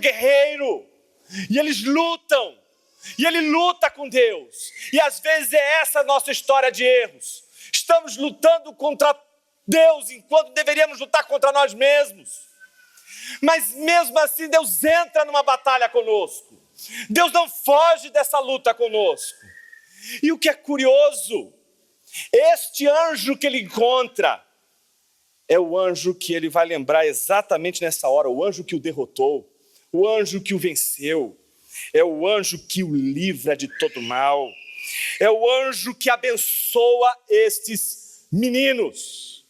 guerreiro. E eles lutam. E ele luta com Deus. E às vezes é essa a nossa história de erros. Estamos lutando contra Deus enquanto deveríamos lutar contra nós mesmos. Mas mesmo assim Deus entra numa batalha conosco. Deus não foge dessa luta conosco. E o que é curioso, este anjo que ele encontra é o anjo que ele vai lembrar exatamente nessa hora, o anjo que o derrotou, o anjo que o venceu, é o anjo que o livra de todo mal, é o anjo que abençoa estes meninos.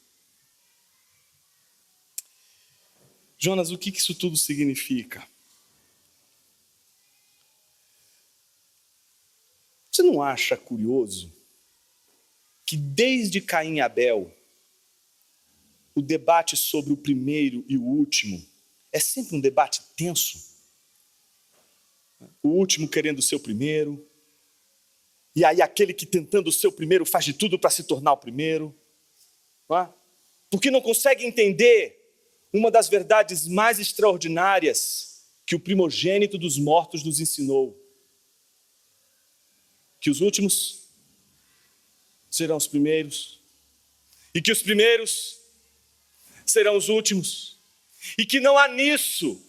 Jonas, o que isso tudo significa? Você não acha curioso que desde Caim e Abel, o debate sobre o primeiro e o último é sempre um debate tenso? O último querendo ser o primeiro, e aí aquele que tentando ser o primeiro faz de tudo para se tornar o primeiro, não é? Porque não consegue entender uma das verdades mais extraordinárias que o primogênito dos mortos nos ensinou: que os últimos serão os primeiros, e que os primeiros serão os últimos, e que não há nisso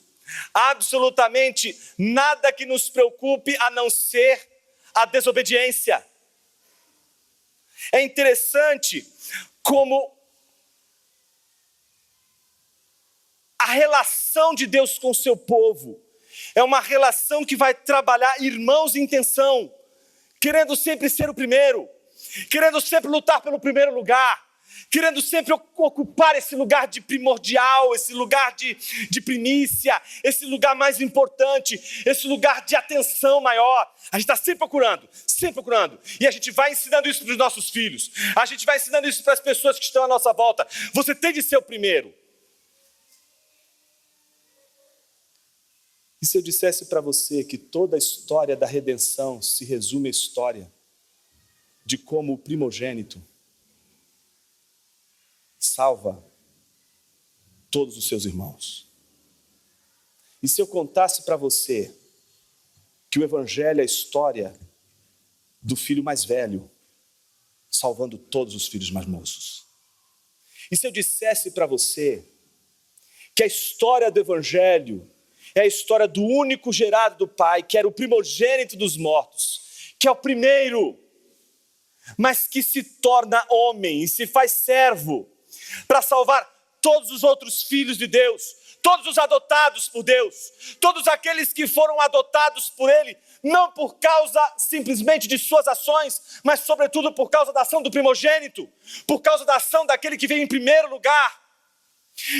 absolutamente nada que nos preocupe a não ser a desobediência. É interessante como a relação de Deus com o seu povo é uma relação que vai trabalhar irmãos em intenção, querendo sempre ser o primeiro, querendo sempre lutar pelo primeiro lugar, querendo sempre ocupar esse lugar de primordial, esse lugar de primícia, esse lugar mais importante, esse lugar de atenção maior. A gente está sempre procurando, e a gente vai ensinando isso para os nossos filhos, a gente vai ensinando isso para as pessoas que estão à nossa volta. Você tem de ser o primeiro. E se eu dissesse para você que toda a história da redenção se resume à história de como o primogênito salva todos os seus irmãos? E se eu contasse para você que o Evangelho é a história do filho mais velho salvando todos os filhos mais moços? E se eu dissesse para você que a história do Evangelho é a história do único gerado do Pai, que era o primogênito dos mortos, que é o primeiro, mas que se torna homem e se faz servo para salvar todos os outros filhos de Deus, todos os adotados por Deus, todos aqueles que foram adotados por Ele, não por causa simplesmente de suas ações, mas sobretudo por causa da ação do primogênito, por causa da ação daquele que veio em primeiro lugar.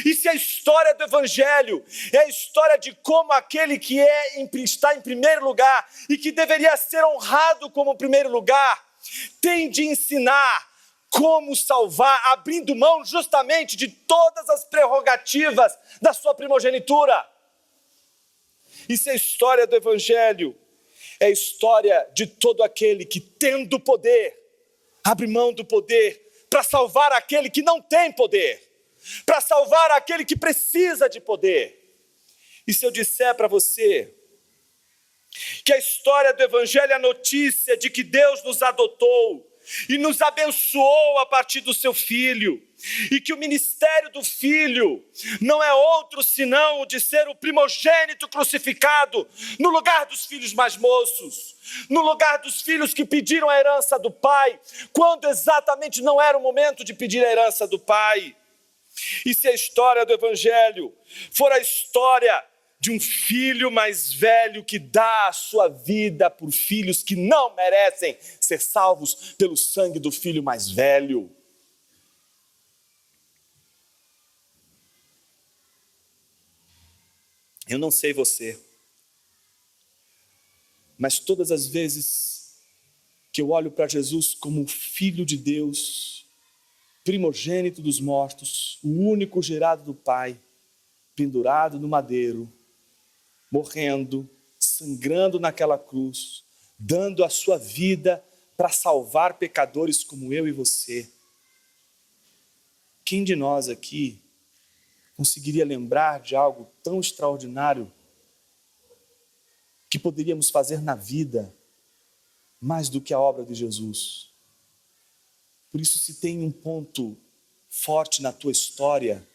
E se a história do Evangelho é a história de como aquele que está em primeiro lugar e que deveria ser honrado como primeiro lugar, tem de ensinar como salvar, abrindo mão justamente de todas as prerrogativas da sua primogenitura. E se a história do Evangelho é a história de todo aquele que, tendo poder, abre mão do poder para salvar aquele que não tem poder, para salvar aquele que precisa de poder. E se eu disser para você que a história do Evangelho é a notícia de que Deus nos adotou e nos abençoou a partir do seu Filho, e que o ministério do Filho não é outro senão o de ser o primogênito crucificado no lugar dos filhos mais moços, no lugar dos filhos que pediram a herança do Pai, quando exatamente não era o momento de pedir a herança do Pai. E se a história do Evangelho for a história de um filho mais velho que dá a sua vida por filhos que não merecem ser salvos pelo sangue do filho mais velho, Eu não sei você, mas todas as vezes que eu olho para Jesus como o Filho de Deus, primogênito dos mortos, o único gerado do Pai, pendurado no madeiro, morrendo, sangrando naquela cruz, dando a sua vida para salvar pecadores como eu e você. Quem de nós aqui conseguiria lembrar de algo tão extraordinário que poderíamos fazer na vida mais do que a obra de Jesus? Por isso, se tem um ponto forte na tua história,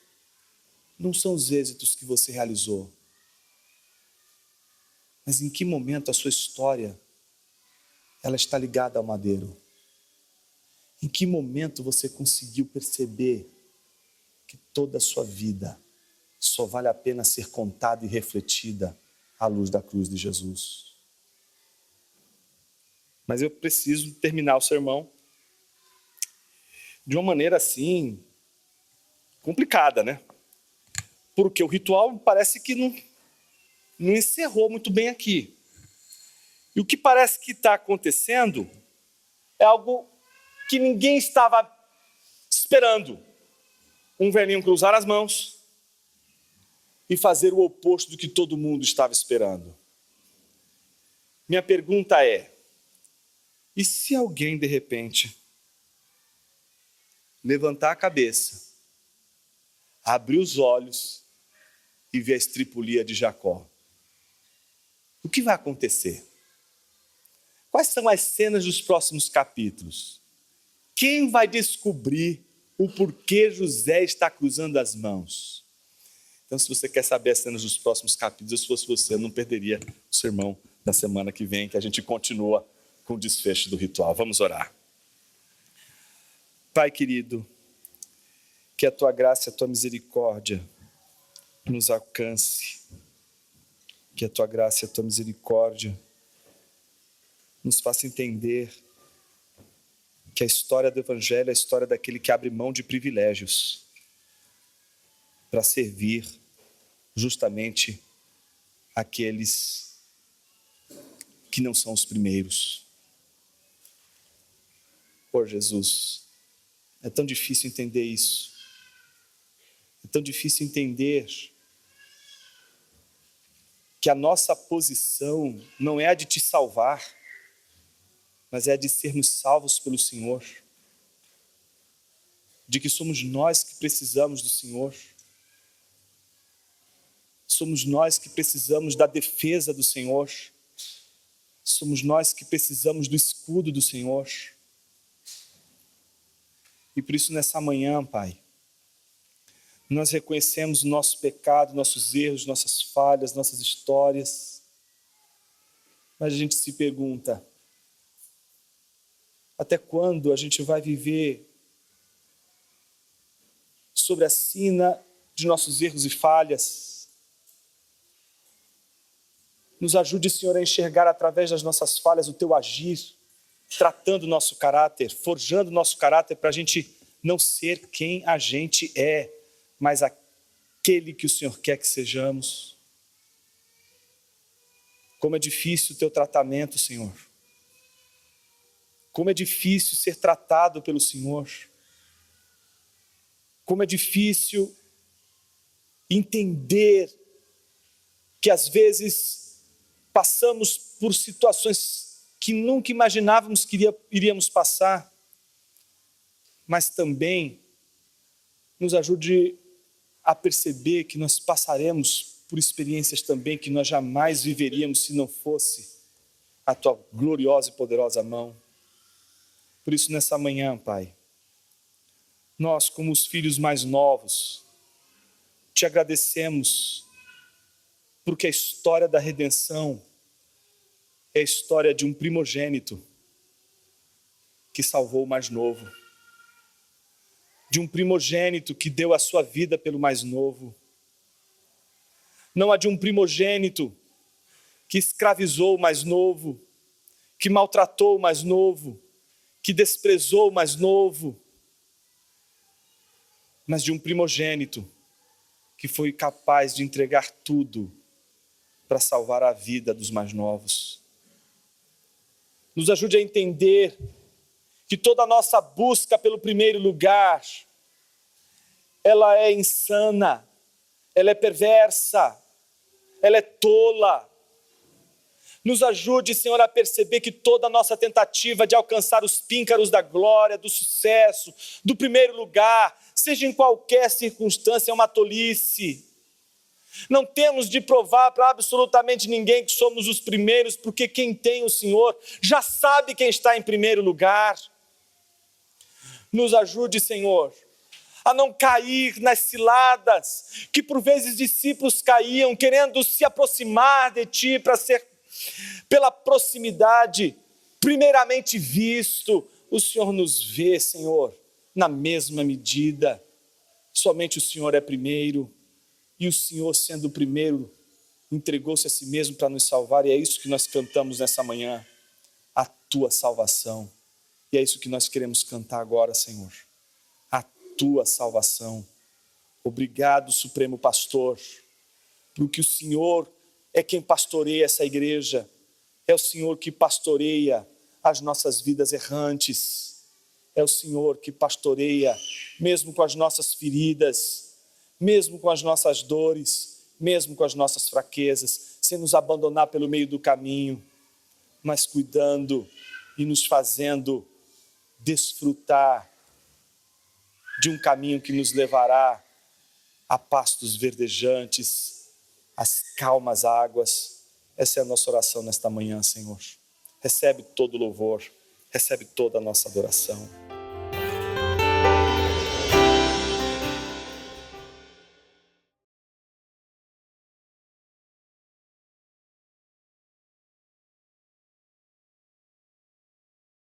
não são os êxitos que você realizou, mas em que momento a sua história ela está ligada ao madeiro? Em que momento você conseguiu perceber que toda a sua vida só vale a pena ser contada e refletida à luz da cruz de Jesus? Mas eu preciso terminar o sermão de uma maneira assim, complicada, né? Porque o ritual parece que não encerrou muito bem aqui. E o que parece que está acontecendo é algo que ninguém estava esperando. Um velhinho cruzar as mãos e fazer o oposto do que todo mundo estava esperando. Minha pergunta é: e se alguém, de repente, levantar a cabeça, abrir os olhos e ver a estripulia de Jacó? O que vai acontecer? Quais são as cenas dos próximos capítulos? Quem vai descobrir o porquê José está cruzando as mãos? Então, se você quer saber as cenas dos próximos capítulos, se fosse você, eu não perderia o sermão da semana que vem, que a gente continua com o desfecho do ritual. Vamos orar. Pai querido, que a tua graça e a tua misericórdia nos alcance. Que a tua graça e a tua misericórdia nos faça entender que a história do Evangelho é a história daquele que abre mão de privilégios para servir justamente aqueles que não são os primeiros. Por Jesus, é tão difícil entender isso. É tão difícil entender que a nossa posição não é a de te salvar, mas é a de sermos salvos pelo Senhor. De que somos nós que precisamos do Senhor. Somos nós que precisamos da defesa do Senhor. Somos nós que precisamos do escudo do Senhor. E por isso nessa manhã, Pai, nós reconhecemos o nosso pecado, nossos erros, nossas falhas, nossas histórias. Mas a gente se pergunta, até quando a gente vai viver sobre a sina de nossos erros e falhas? Nos ajude, Senhor, a enxergar através das nossas falhas o Teu agir, tratando o nosso caráter, forjando o nosso caráter para a gente não ser quem a gente é, mas aquele que o Senhor quer que sejamos. Como é difícil o Teu tratamento, Senhor. Como é difícil ser tratado pelo Senhor. Como é difícil entender que às vezes passamos por situações que nunca imaginávamos que iríamos passar, mas também nos ajude a perceber que nós passaremos por experiências também que nós jamais viveríamos se não fosse a Tua gloriosa e poderosa mão. Por isso, nessa manhã, Pai, nós, como os filhos mais novos, Te agradecemos, porque a história da redenção é a história de um primogênito que salvou o mais novo. De um primogênito que deu a sua vida pelo mais novo. Não a de um primogênito que escravizou o mais novo, que maltratou o mais novo, que desprezou o mais novo, mas de um primogênito que foi capaz de entregar tudo para salvar a vida dos mais novos. Nos ajude a entender que toda a nossa busca pelo primeiro lugar, ela é insana, ela é perversa, ela é tola. Nos ajude, Senhor, a perceber que toda a nossa tentativa de alcançar os píncaros da glória, do sucesso, do primeiro lugar, seja em qualquer circunstância, é uma tolice. Não temos de provar para absolutamente ninguém que somos os primeiros, porque quem tem o Senhor já sabe quem está em primeiro lugar. Nos ajude, Senhor, a não cair nas ciladas que por vezes discípulos caíam, querendo se aproximar de Ti para ser, pela proximidade, primeiramente visto. O Senhor nos vê, Senhor, na mesma medida. Somente o Senhor é primeiro, e o Senhor, sendo o primeiro, entregou-se a si mesmo para nos salvar, e é isso que nós cantamos nessa manhã, a Tua salvação. E é isso que nós queremos cantar agora, Senhor, a Tua salvação. Obrigado, Supremo Pastor, porque o Senhor é quem pastoreia essa igreja, é o Senhor que pastoreia as nossas vidas errantes, é o Senhor que pastoreia, mesmo com as nossas feridas, mesmo com as nossas dores, mesmo com as nossas fraquezas, sem nos abandonar pelo meio do caminho, mas cuidando e nos fazendo desfrutar de um caminho que nos levará a pastos verdejantes, às calmas águas. Essa é a nossa oração nesta manhã, Senhor. Recebe todo o louvor, recebe toda a nossa adoração.